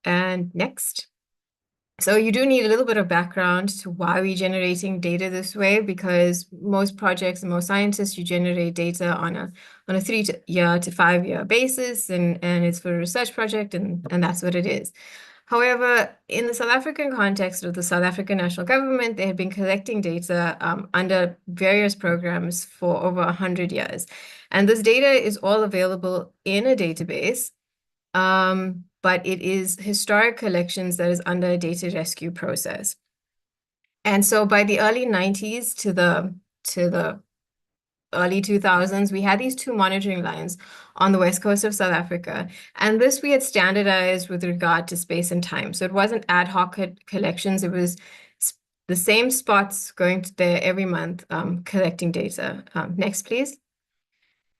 next. So you do need a little bit of background to why we're generating data this way, because most projects and most scientists, you generate data on a 3-year to 5-year basis, and it's for a research project, and that's what it is. However, in the South African context of the South African national government, they have been collecting data under various programs for over 100 years. And this data is all available in a database, but it is historic collections that is under a data rescue process. And so by the early 90s to the early 2000s, we had these 2 monitoring lines on the west coast of South Africa. And this we had standardized with regard to space and time. So it wasn't ad hoc collections. It was the same spots going to there every month, collecting data. Next, please.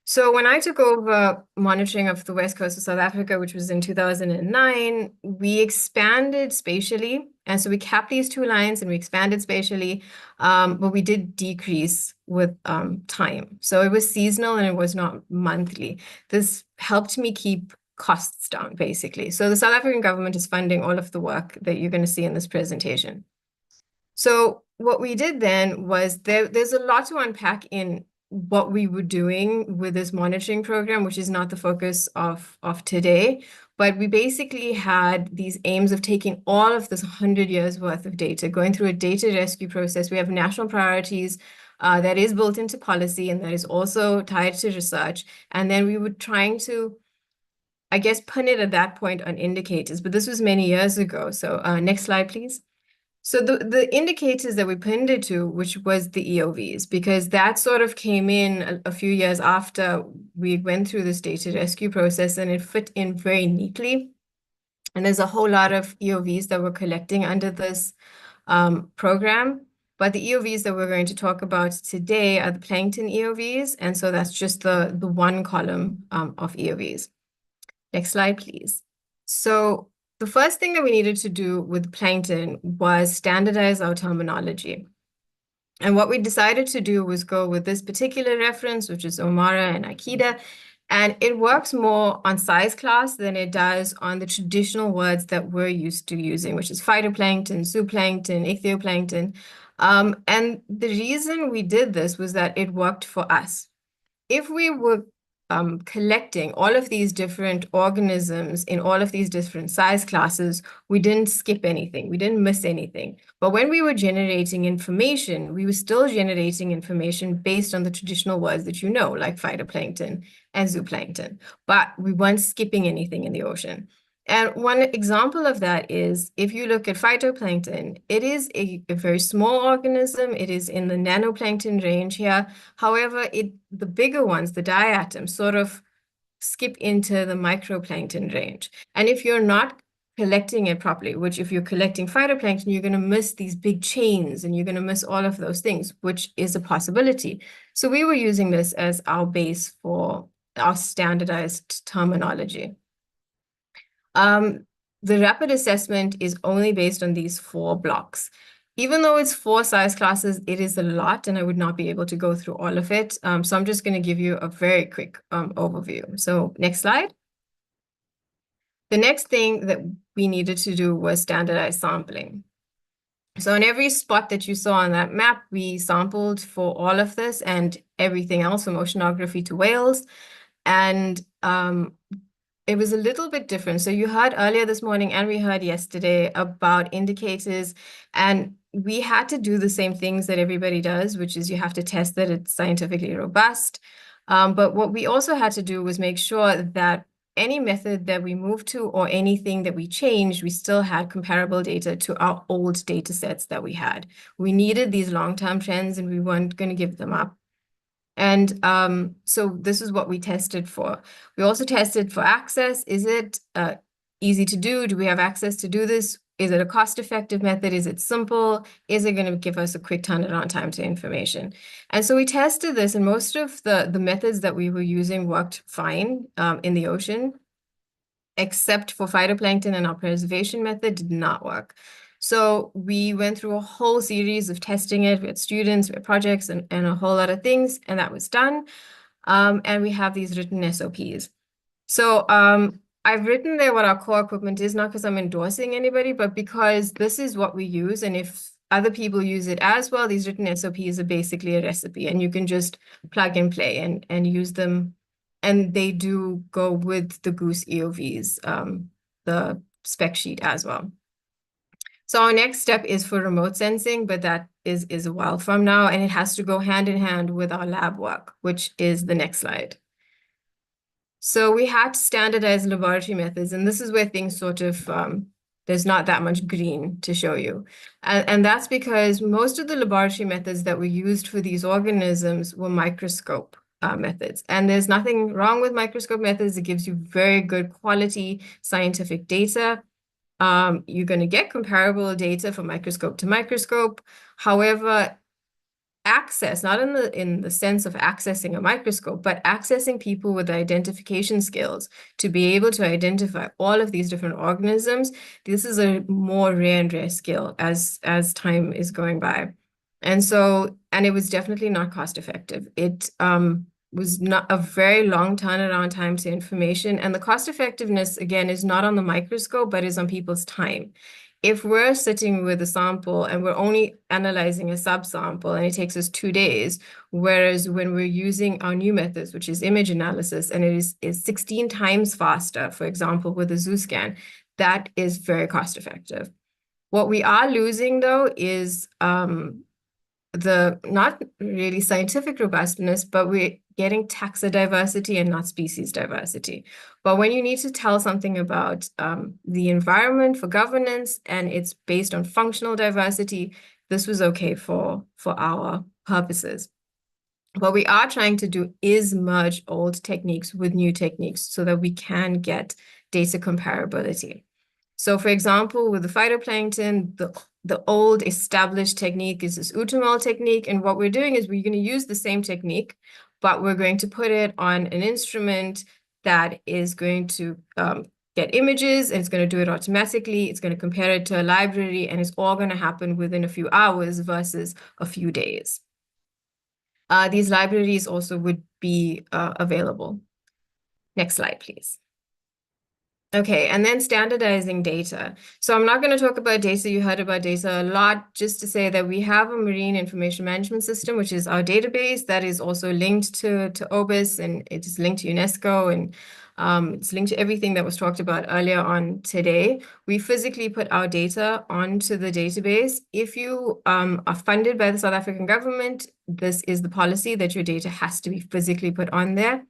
So when I took over monitoring of the west coast of South Africa, which was in 2009, we expanded spatially. And so we capped these 2 lines and we expanded spatially, but we did decrease with time. So it was seasonal and it was not monthly. This helped me keep costs down, basically. So the South African government is funding all of the work that you're going to see in this presentation. So what we did then was there's a lot to unpack in what we were doing with this monitoring program, which is not the focus of today, but we basically had these aims of taking all of this 100 years worth of data, going through a data rescue process. We have national priorities that is built into policy and that is also tied to research. And then we were trying to, I guess, pin it at that point on indicators, but this was many years ago. So next slide, please. So the indicators that we pinned it to, which was the EOVs, because that sort of came in a few years after we went through this data rescue process, and it fit in very neatly. And there's a whole lot of EOVs that we're collecting under this program. But the EOVs that we're going to talk about today are the plankton EOVs. And so that's just the 1 column of EOVs. Next slide, please. So the first thing that we needed to do with plankton was standardize our terminology. And what we decided to do was go with this particular reference, which is Omara and Akida. And it works more on size class than it does on the traditional words that we're used to using, which is phytoplankton, zooplankton, ichthyoplankton. And the reason we did this was that it worked for us. If we were collecting all of these different organisms in all of these different size classes, we didn't skip anything. We didn't miss anything. But when we were generating information, we were still generating information based on the traditional words that you know, like phytoplankton and zooplankton. But we weren't skipping anything in the ocean. And one example of that is, if you look at phytoplankton, it is a very small organism. It is in the nanoplankton range here. However, the bigger ones, the diatoms, sort of skip into the microplankton range. And if you're not collecting it properly, which if you're collecting phytoplankton, you're going to miss these big chains and you're going to miss all of those things, which is a possibility. So we were using this as our base for our standardized terminology. The rapid assessment is only based on these 4 blocks. Even though it's 4 size classes, it is a lot, and I would not be able to go through all of it. So I'm just going to give you a very quick overview. So next slide. The next thing that we needed to do was standardized sampling. So in every spot that you saw on that map, we sampled for all of this and everything else from oceanography to whales. And it was a little bit different. So you heard earlier this morning and we heard yesterday about indicators, and we had to do the same things that everybody does, which is you have to test that it's scientifically robust. But what we also had to do was make sure that any method that we moved to or anything that we changed, we still had comparable data to our old data sets that we had. We needed these long-term trends and we weren't going to give them up. And so this is what we tested for. We also tested for access. Is it easy to do? Do we have access to do this? Is it a cost-effective method? Is it simple? Is it going to give us a quick turnaround time to information? And so we tested this, and most of the methods that we were using worked fine in the ocean, except for phytoplankton, and our preservation method did not work. So we went through a whole series of testing it with students, with projects, and a whole lot of things, and that was done. And we have these written SOPs. So I've written there what our core equipment is, not because I'm endorsing anybody, but because this is what we use. And if other people use it as well, these written SOPs are basically a recipe, and you can just plug and play and use them. And they do go with the Goose EOVs, the spec sheet as well. So our next step is for remote sensing, but that is a while from now, and it has to go hand in hand with our lab work, which is the next slide. So we had to standardize laboratory methods, and this is where things sort of, there's not that much green to show you. And that's because most of the laboratory methods that were used for these organisms were microscope methods. And there's nothing wrong with microscope methods. It gives you very good quality scientific data. You're going to get comparable data from microscope to microscope. However, access, not in the sense of accessing a microscope, but accessing people with identification skills to be able to identify all of these different organisms, this is a more rare and rare skill as time is going by. And so, and it was definitely not cost effective. It was not a very long turnaround time to information. And the cost effectiveness, again, is not on the microscope, but is on people's time. If we're sitting with a sample and we're only analyzing a subsample and it takes us 2 days, whereas when we're using our new methods, which is image analysis, and it is 16 times faster, for example, with a ZooScan, that is very cost effective. What we are losing, though, is the not really scientific robustness, but we're getting taxa diversity and not species diversity. But when you need to tell something about the environment for governance and it's based on functional diversity, this was okay for our purposes. What we are trying to do is merge old techniques with new techniques so that we can get data comparability. So for example, with the phytoplankton, the old established technique is this Utamol technique. And what we're doing is we're going to use the same technique, but we're going to put it on an instrument that is going to get images, and it's going to do it automatically. It's going to compare it to a library, and it's all going to happen within a few hours versus a few days. These libraries also would be available. Next slide, please. Okay, and then standardizing data. So I'm not going to talk about data. You heard about data a lot, just to say that we have a marine information management system, which is our database that is also linked to OBPS, and it is linked to UNESCO, and it's linked to everything that was talked about earlier on today. We physically put our data onto the database. If you are funded by the South African government, this is the policy that your data has to be physically put on there.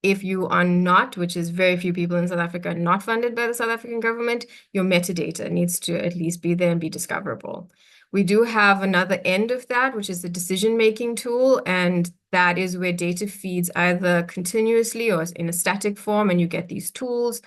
If you are not, which is very few people in South Africa, not funded by the South African government, your metadata needs to at least be there and be discoverable. We do have another end of that, which is the decision-making tool, and that is where data feeds either continuously or in a static form, and you get these tools.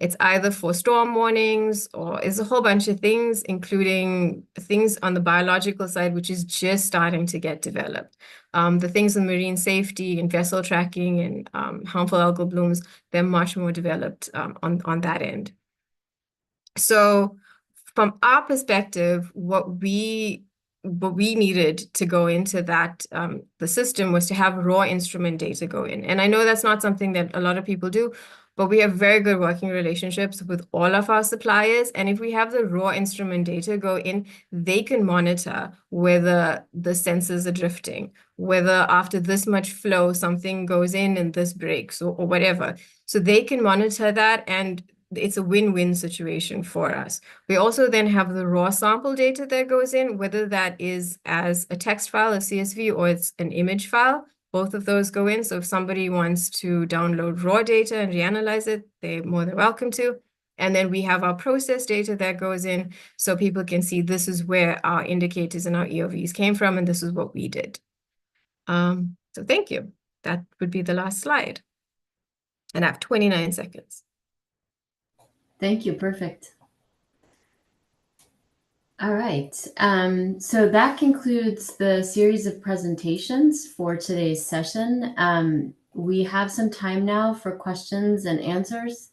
It's either for storm warnings or it's a whole bunch of things, including things on the biological side, which is just starting to get developed. The things in marine safety and vessel tracking and harmful algal blooms, they're much more developed on that end. So from our perspective, what we needed to go into that, the system, was to have raw instrument data go in. And I know that's not something that a lot of people do, but we have very good working relationships with all of our suppliers. And if we have the raw instrument data go in, they can monitor whether the sensors are drifting, whether after this much flow, something goes in and this breaks or whatever. So they can monitor that, and it's a win-win situation for us. We also then have the raw sample data that goes in, whether that is as a text file, a CSV, or it's an image file. Both of those go in. So if somebody wants to download raw data and reanalyze it, they're more than welcome to. And then we have our process data that goes in, so people can see this is where our indicators and our EOVs came from, and this is what we did. So thank you. That would be the last slide. And I have 29 seconds. Thank you. Perfect. All right. So that concludes the series of presentations for today's session. We have some time now for questions and answers.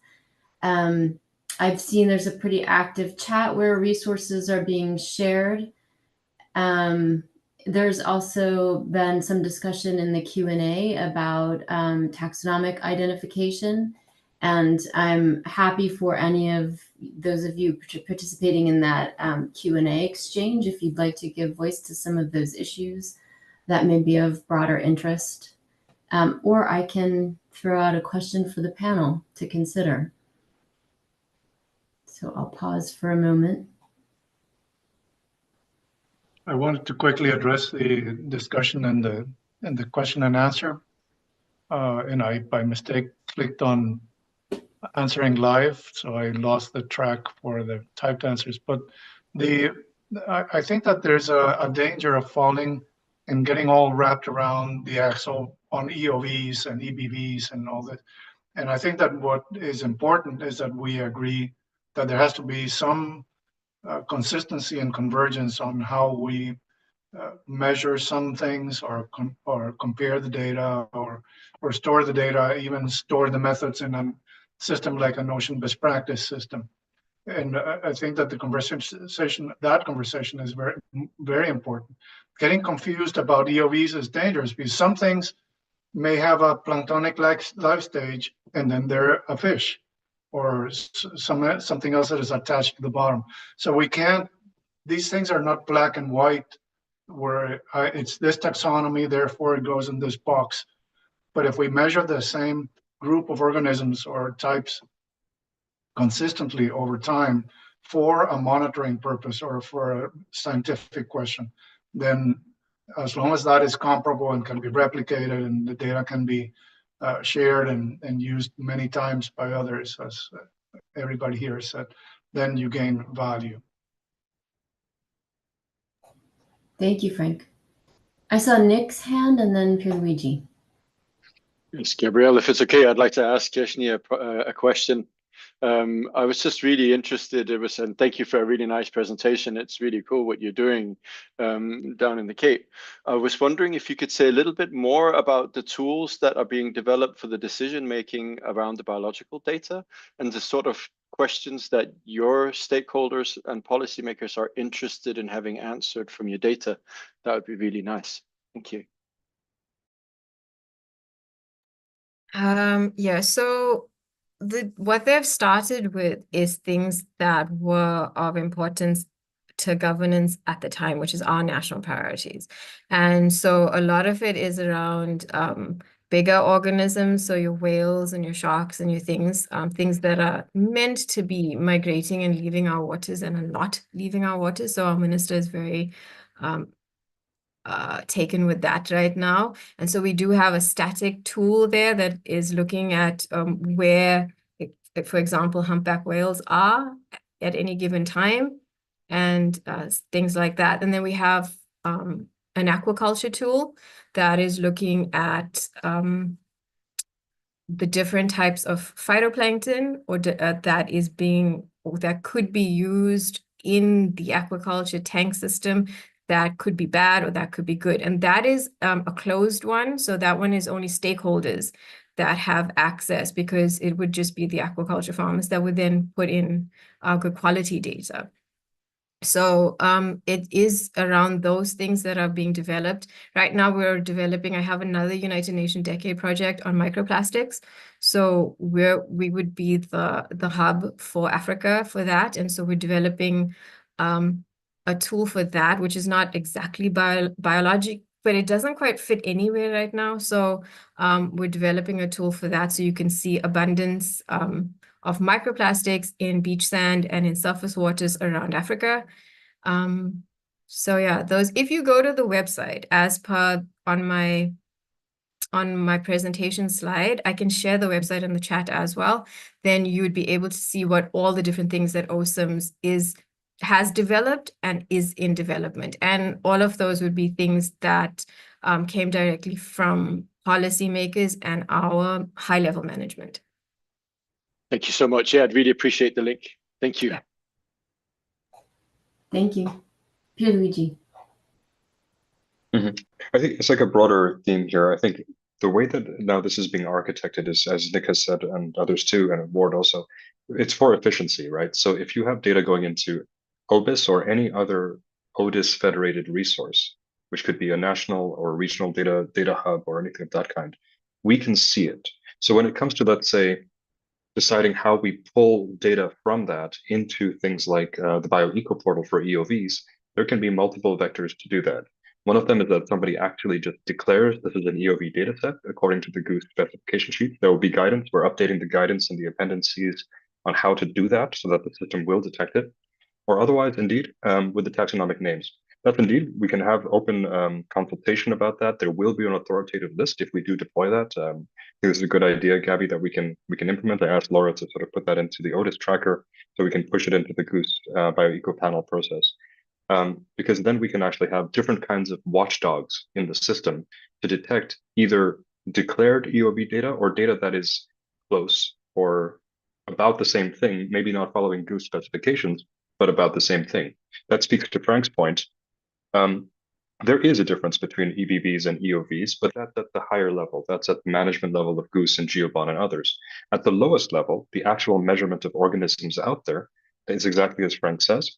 I've seen there's a pretty active chat where resources are being shared. There's also been some discussion in the Q&A about taxonomic identification. And I'm happy for any of those of you participating in that Q&A exchange, if you'd like to give voice to some of those issues that may be of broader interest. Or I can throw out a question for the panel to consider. So I'll pause for a moment. I wanted to quickly address the discussion and the question and answer. And I, by mistake, clicked on answering live, so I lost the track for the typed answers. But I think that there's a danger of falling and getting all wrapped around the axle on EOVs and EBVs and all that. And I think that what is important is that we agree that there has to be some consistency and convergence on how we measure some things, or compare the data, or store the data, even store the methods in a system like an ocean best practice system. And I think that the conversation is very, very important. Getting confused about EOVs is dangerous, because some things may have a planktonic life stage and then they're a fish, or something else that is attached to the bottom. So we can't, these things are not black and white, where it's this taxonomy, therefore it goes in this box. But if we measure the same group of organisms or types consistently over time for a monitoring purpose or for a scientific question, then as long as that is comparable and can be replicated and the data can be shared and used many times by others, as everybody here said, then you gain value. Thank you, Frank. I saw Nick's hand and then Pierluigi. Yes, Gabrielle, if it's okay, I'd like to ask Keshni a question. I was just really interested. And thank you for a really nice presentation. It's really cool what you're doing down in the Cape. I was wondering if you could say a little bit more about the tools that are being developed for the decision making around the biological data, and the sort of questions that your stakeholders and policymakers are interested in having answered from your data. That would be really nice. Thank you. Yeah, so what they've started with is things that were of importance to governance at the time, which is our national priorities. And so a lot of it is around bigger organisms, so your whales and your sharks and your things that are meant to be migrating and leaving our waters and are not leaving our waters. So our minister is very taken with that right now. And so we do have a static tool there that is looking at where, for example, humpback whales are at any given time, and things like that. And then we have an aquaculture tool that is looking at the different types of phytoplankton that could be used in the aquaculture tank system that could be bad or that could be good. And that is a closed one. So that one is only stakeholders that have access, because it would just be the aquaculture farmers that would then put in good quality data. So it is around those things that are being developed. Right now we're developing, I have another United Nations Decade project on microplastics. So we would be the hub for Africa for that. And so we're developing a tool for that, which is not exactly biologic, but it doesn't quite fit anywhere right now. So we're developing a tool for that, so you can see abundance of microplastics in beach sand and in surface waters around Africa. So yeah, those, if you go to the website as per on my presentation slide, I can share the website in the chat as well. Then you would be able to see what all the different things that OCIMS has developed and is in development. And all of those would be things that came directly from policymakers and our high-level management. Thank you so much. Yeah, I'd really appreciate the link. Thank you. Yeah. Thank you. Pierluigi. I think it's like a broader theme here. I think the way that now this is being architected is, as Nick has said, and others too, and Ward also, it's for efficiency, right? So if you have data going into OBIS or any other ODIS federated resource, which could be a national or regional data hub or anything of that kind, we can see it. So when it comes to, let's say, deciding how we pull data from that into things like the BioEco portal for EOVs, there can be multiple vectors to do that. One of them is that somebody actually just declares this is an EOV data set according to the GOOS specification sheet. There will be guidance. We're updating the guidance and the appendices on how to do that so that the system will detect it. Or otherwise, indeed, with the taxonomic names. That's indeed, we can have open consultation about that. There will be an authoritative list if we do deploy that. I think this is a good idea, Gabby, that we can implement. I asked Laura to sort of put that into the ODIS tracker so we can push it into the GOOS BioEco panel process. Because then we can actually have different kinds of watchdogs in the system to detect either declared EOV data or data that is close or about the same thing, maybe not following GOOS specifications, but about the same thing. That speaks to Frank's point. There is a difference between EBVs and EOVs, but that's at the higher level. That's at the management level of GOOS and GeoBond and others. At the lowest level, the actual measurement of organisms out there is exactly as Frank says.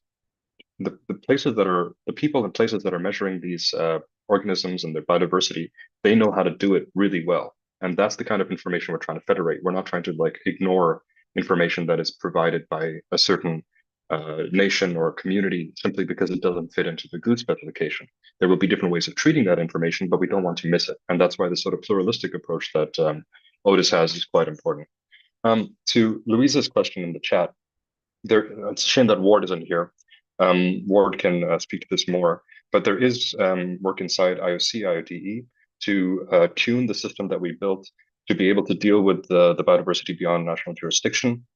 The people and places that are measuring these organisms and their biodiversity, they know how to do it really well. And that's the kind of information we're trying to federate. We're not trying to like ignore information that is provided by a certain nation or community simply because it doesn't fit into the GOOS specification. There will be different ways of treating that information, but we don't want to miss it. And that's why the sort of pluralistic approach that ODIS has is quite important. To Louisa's question in the chat, it's a shame that Ward isn't here. Ward can speak to this more, but there is work inside IOC, IODE to tune the system that we built to be able to deal with the biodiversity beyond national jurisdiction.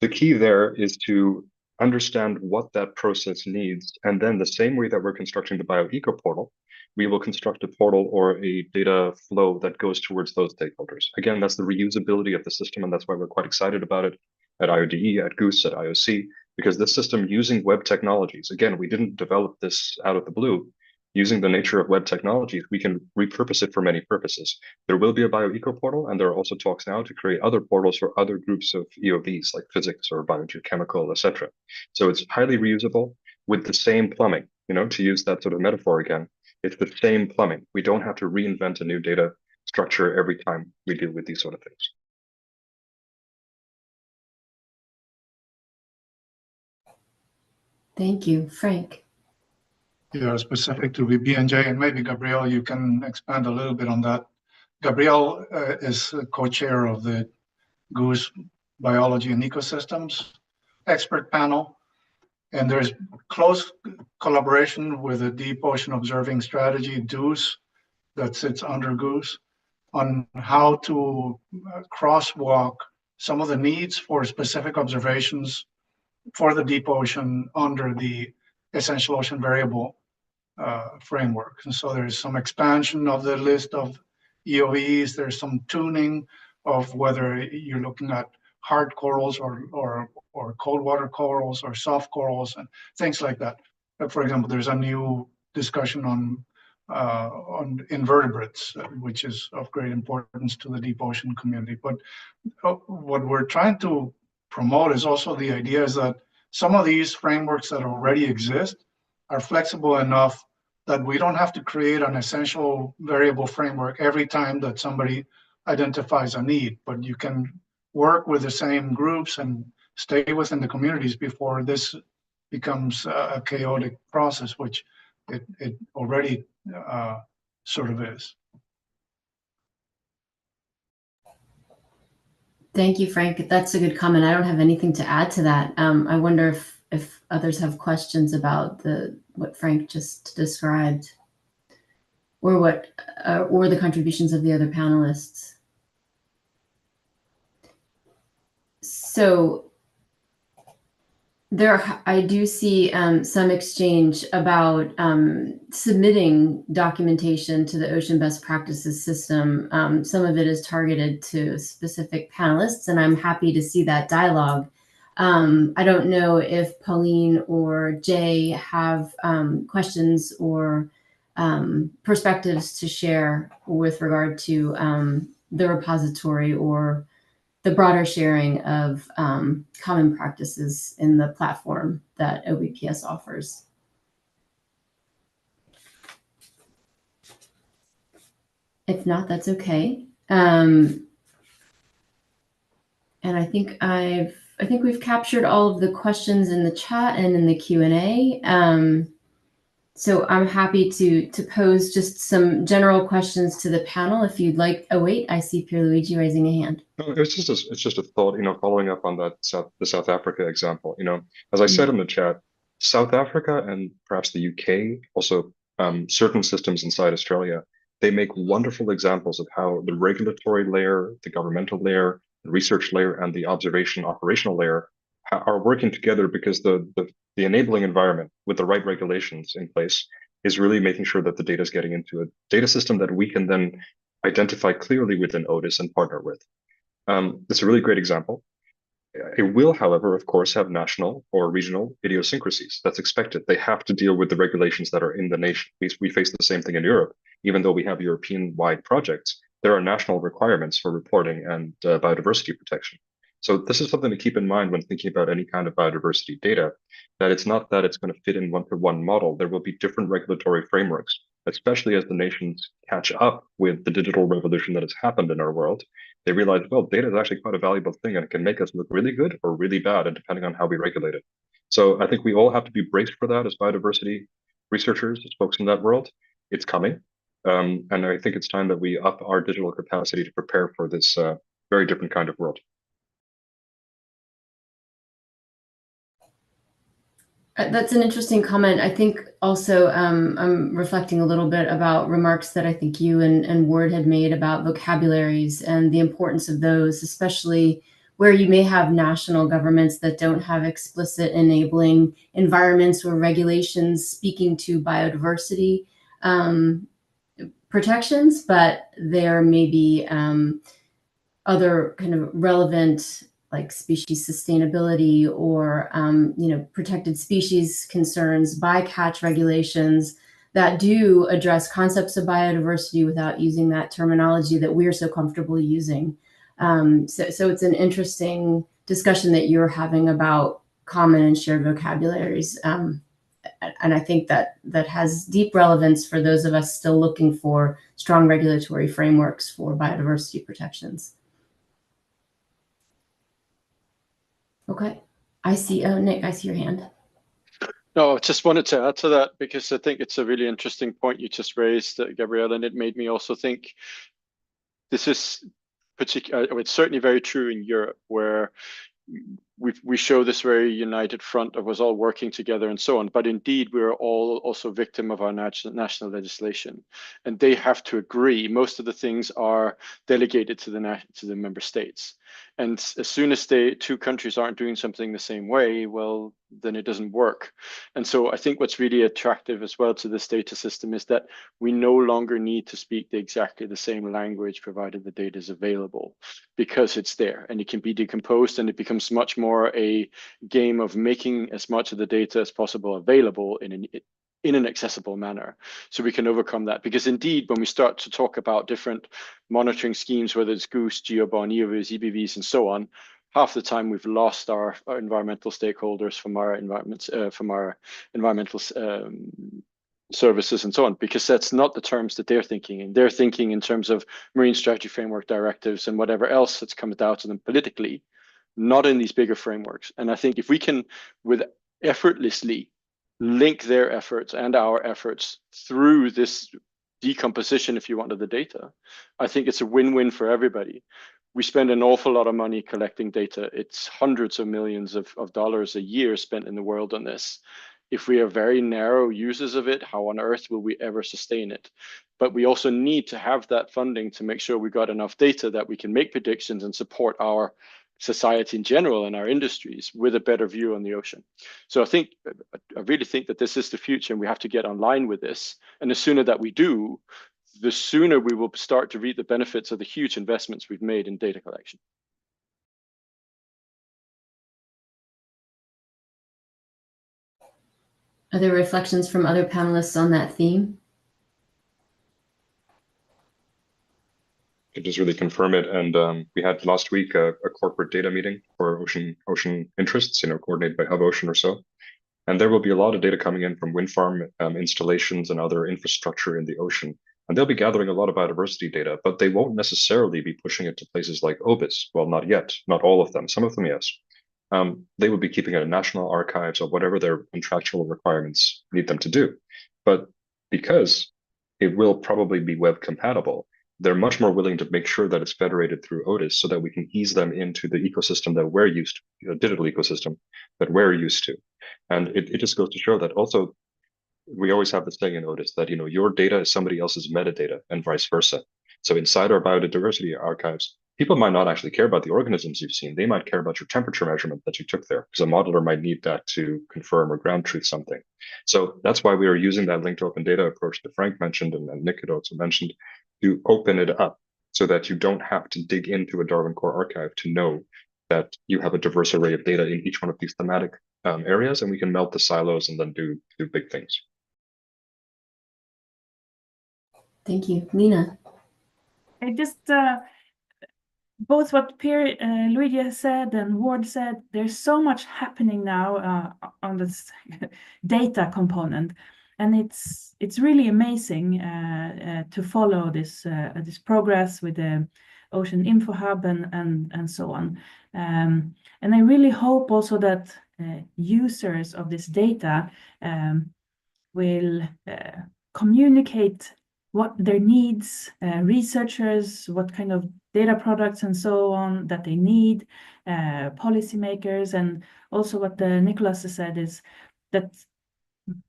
The key there is to understand what that process needs, and then the same way that we're constructing the BioEco portal, we will construct a portal or a data flow that goes towards those stakeholders. Again, that's the reusability of the system, and that's why we're quite excited about it at IODE, at GOOS, at IOC, because this system using web technologies, again, we didn't develop this out of the blue. Using the nature of web technologies, we can repurpose it for many purposes. There will be a BioEco portal, and there are also talks now to create other portals for other groups of EOVs, like physics or biogeochemical, etc. So it's highly reusable with the same plumbing, to use that sort of metaphor again. It's the same plumbing. We don't have to reinvent a new data structure every time we deal with these sort of things. Thank you. Frank. Yeah, specific to BNJ, and maybe Gabriel, you can expand a little bit on that. Gabriel is co-chair of the GOOS Biology and Ecosystems expert panel, and there's close collaboration with the Deep Ocean Observing Strategy, DOOS, that sits under GOOS, on how to crosswalk some of the needs for specific observations for the deep ocean under the essential ocean variable framework. And so there's some expansion of the list of EOVs, there's some tuning of whether you're looking at hard corals or cold water corals or soft corals and things like that. For example, there's a new discussion on invertebrates, which is of great importance to the deep ocean community. But what we're trying to promote is also the idea is that some of these frameworks that already exist are flexible enough that we don't have to create an essential variable framework every time that somebody identifies a need, but you can work with the same groups and stay within the communities before this becomes a chaotic process, which it already sort of is. Thank you, Frank. That's a good comment. I don't have anything to add to that. I wonder if others have questions about what Frank just described, or or the contributions of the other panelists. So I do see some exchange about submitting documentation to the Ocean Best Practices system. Some of it is targeted to specific panelists, and I'm happy to see that dialogue. I don't know if Pauline or Jay have questions or perspectives to share with regard to the repository or the broader sharing of common practices in the platform that OBPS offers. If not, that's okay. And I think we've captured all of the questions in the chat and in the Q&A. So I'm happy to pose just some general questions to the panel if you'd like. Oh wait, I see Pierluigi raising a hand. No, it's just a thought, following up on that the South Africa example. As I said in the chat, South Africa and perhaps the UK, also certain systems inside Australia, they make wonderful examples of how the regulatory layer, the governmental layer, the research layer, and the observation operational layer are working together, because the enabling environment with the right regulations in place is really making sure that the data is getting into a data system that we can then identify clearly within Otis and partner with. It's a really great example. It will, however, of course, have national or regional idiosyncrasies. That's expected. They have to deal with the regulations that are in the nation. We face the same thing in Europe. Even though we have European-wide projects, there are national requirements for reporting and biodiversity protection. So this is something to keep in mind when thinking about any kind of biodiversity data, that it's not that it's going to fit in one-to-one model. There will be different regulatory frameworks, especially as the nations catch up with the digital revolution that has happened in our world. They realize, well, data is actually quite a valuable thing, and it can make us look really good or really bad, and depending on how we regulate it. So I think we all have to be braced for that as biodiversity researchers, as folks in that world. It's coming. And I think it's time that we up our digital capacity to prepare for this very different kind of world. That's an interesting comment. I think also I'm reflecting a little bit about remarks that I think you and Ward had made about vocabularies and the importance of those, especially where you may have national governments that don't have explicit enabling environments or regulations speaking to biodiversity protections, but there may be other kind of relevant, like species sustainability or protected species concerns, bycatch regulations that do address concepts of biodiversity without using that terminology that we're so comfortable using. So it's an interesting discussion that you're having about common and shared vocabularies. And I think that has deep relevance for those of us still looking for strong regulatory frameworks for biodiversity protections. Okay, I see. Oh, Nick, I see your hand. No, I just wanted to add to that, because I think it's a really interesting point you just raised, Gabrielle, and it made me also think this is particular. It's certainly very true in Europe, where we show this very united front of us all working together and so on. But indeed, we are all also victim of our national legislation, and they have to agree. Most of the things are delegated to the member states, and as soon as two countries aren't doing something the same way, well, then it doesn't work. And so I think what's really attractive as well to this data system is that we no longer need to speak exactly the same language, provided the data is available, because it's there and it can be decomposed, and it becomes much more a game of making as much of the data as possible available in an accessible manner, so we can overcome that. Because indeed, when we start to talk about different monitoring schemes, whether it's GOOS, GeoBon, EOVs, EBVs, and so on, half the time we've lost our environmental stakeholders from our environmental services and so on, because that's not the terms that they're thinking in. They're thinking in terms of marine strategy framework directives and whatever else that's come out to them politically, not in these bigger frameworks. And I think if we can, with effortlessly, link their efforts and our efforts through this decomposition, if you want, of the data, I think it's a win-win for everybody. We spend an awful lot of money collecting data. It's hundreds of millions of dollars a year spent in the world on this. If we are very narrow users of it, how on earth will we ever sustain it? But we also need to have that funding to make sure we got enough data that we can make predictions and support our society in general and our industries with a better view on the ocean. So I really think that this is the future, and we have to get online with this. And the sooner that we do, the sooner we will start to reap the benefits of the huge investments we've made in data collection. Are there reflections from other panelists on that theme? To just really confirm it, and we had last week a corporate data meeting for ocean interests, coordinated by Hub Ocean or so. And there will be a lot of data coming in from wind farm installations and other infrastructure in the ocean. And they'll be gathering a lot of biodiversity data, but they won't necessarily be pushing it to places like OBIS. Well, not yet, not all of them. Some of them, yes. They will be keeping it in national archives or whatever their contractual requirements need them to do. But because it will probably be web compatible, they're much more willing to make sure that it's federated through OTIS so that we can ease them into the ecosystem that we're used to, a digital ecosystem that we're used to. And it just goes to show that also, we always have this thing in OTIS that, your data is somebody else's metadata and vice versa. So inside our biodiversity archives, people might not actually care about the organisms you've seen. They might care about your temperature measurement that you took there, because a modeler might need that to confirm or ground truth something. So that's why we are using that linked open data approach that Frank mentioned and Nick had also mentioned, to open it up so that you don't have to dig into a Darwin Core archive to know that you have a diverse array of data in each one of these thematic areas, and we can melt the silos and then do big things. Thank you. Lina? I just, both what Luigi has said and Ward said, there's so much happening now on this data component. And it's really amazing to follow this progress with the Ocean Info Hub and so on. And I really hope also that users of this data will communicate what their needs, researchers, what kind of data products and so on that they need, policymakers, and also what Nicholas has said is that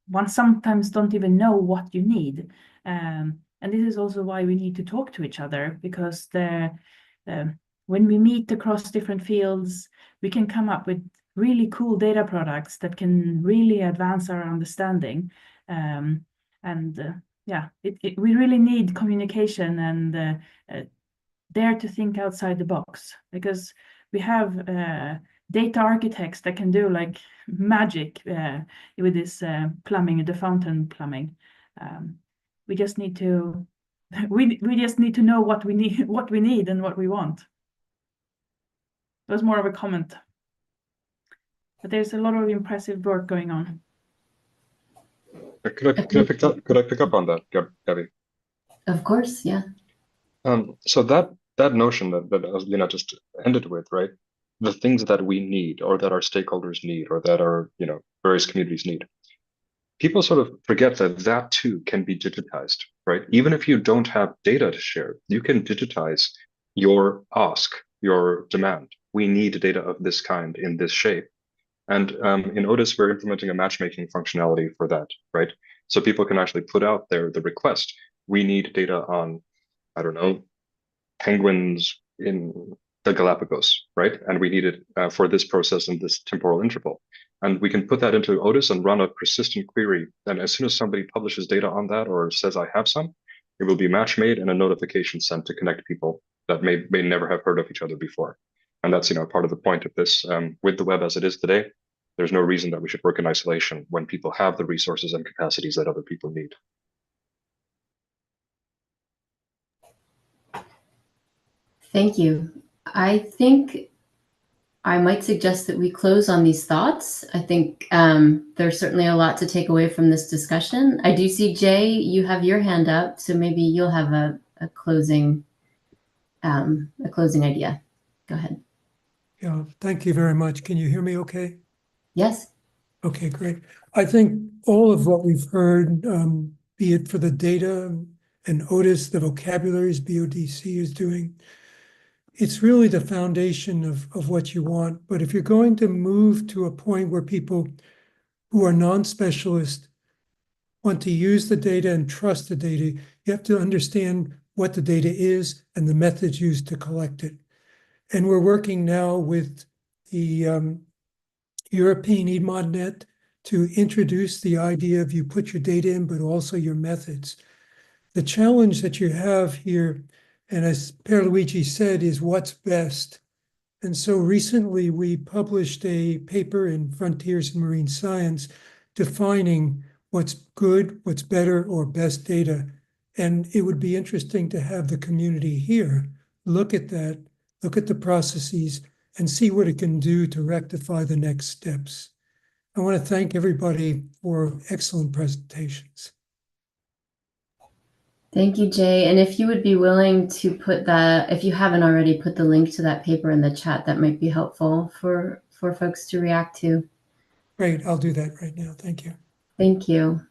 one sometimes don't even know what you need. And this is also why we need to talk to each other, because when we meet across different fields, we can come up with really cool data products that can really advance our understanding. We really need communication and dare to think outside the box, because we have data architects that can do like magic with this plumbing, the fountain plumbing. We just need to know what we need and what we want. It was more of a comment, but there's a lot of impressive work going on. Could I pick up on that, Gabby? Of course, yeah. So that notion that Lina just ended with, right? The things that we need, or that our stakeholders need, or that our various communities need. People sort of forget that too can be digitized, right? Even if you don't have data to share, you can digitize your ask, your demand. we need data of this kind in this shape. And in Otis, we're implementing a matchmaking functionality for that, right? So people can actually put out there the request. We need data on, I don't know, penguins in the Galapagos, right? And we need it for this process in this temporal interval. And we can put that into Otis and run a persistent query. And as soon as somebody publishes data on that or says, I have some, it will be match made and a notification sent to connect people that may never have heard of each other before. And that's, part of the point of this. With the web as it is today, there's no reason that we should work in isolation when people have the resources and capacities that other people need. Thank you. I think I might suggest that we close on these thoughts. I think there's certainly a lot to take away from this discussion. I do see, Jay, you have your hand up, so maybe you'll have a closing idea. Go ahead. Yeah, thank you very much. Can you hear me okay? Yes. Okay, great. I think all of what we've heard, be it for the data and Otis, the vocabularies BODC is doing, it's really the foundation of what you want. But if you're going to move to a point where people who are non-specialists want to use the data and trust the data, you have to understand what the data is and the methods used to collect it. And we're working now with the European EDMODnet to introduce the idea of you put your data in, but also your methods. The challenge that you have here, and as Pierluigi said, is what's best. And so recently we published a paper in Frontiers in Marine Science defining what's good, what's better, or best data. And it would be interesting to have the community here look at that, look at the processes, and see what it can do to rectify the next steps. I want to thank everybody for excellent presentations. Thank you, Jay. And if you would be willing to put that, if you haven't already, put the link to that paper in the chat, that might be helpful for folks to react to. Great, I'll do that right now. Thank you. Thank you.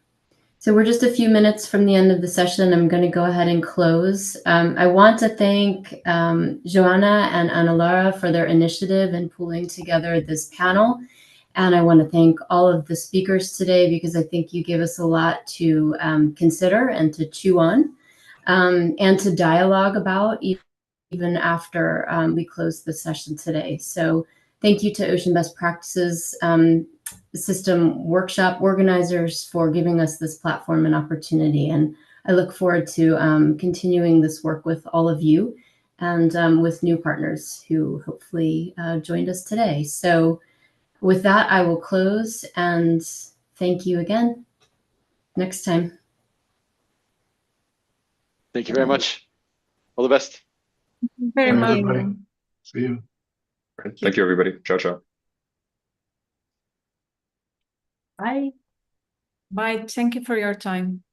So we're just a few minutes from the end of the session. I'm going to go ahead and close. I want to thank Joanna and Ana Laura for their initiative in pulling together this panel. And I want to thank all of the speakers today because I think you gave us a lot to consider and to chew on and to dialogue about even after we close the session today. So thank you to Ocean Best Practices System workshop organizers for giving us this platform and opportunity. And I look forward to continuing this work with all of you and with new partners who hopefully joined us today. So with that, I will close and thank you again. Next time. Thank you very much. All the best. Very Bye, much. everybody. See you. Thank you, everybody. Ciao, ciao. Bye. Bye. Thank you for your time.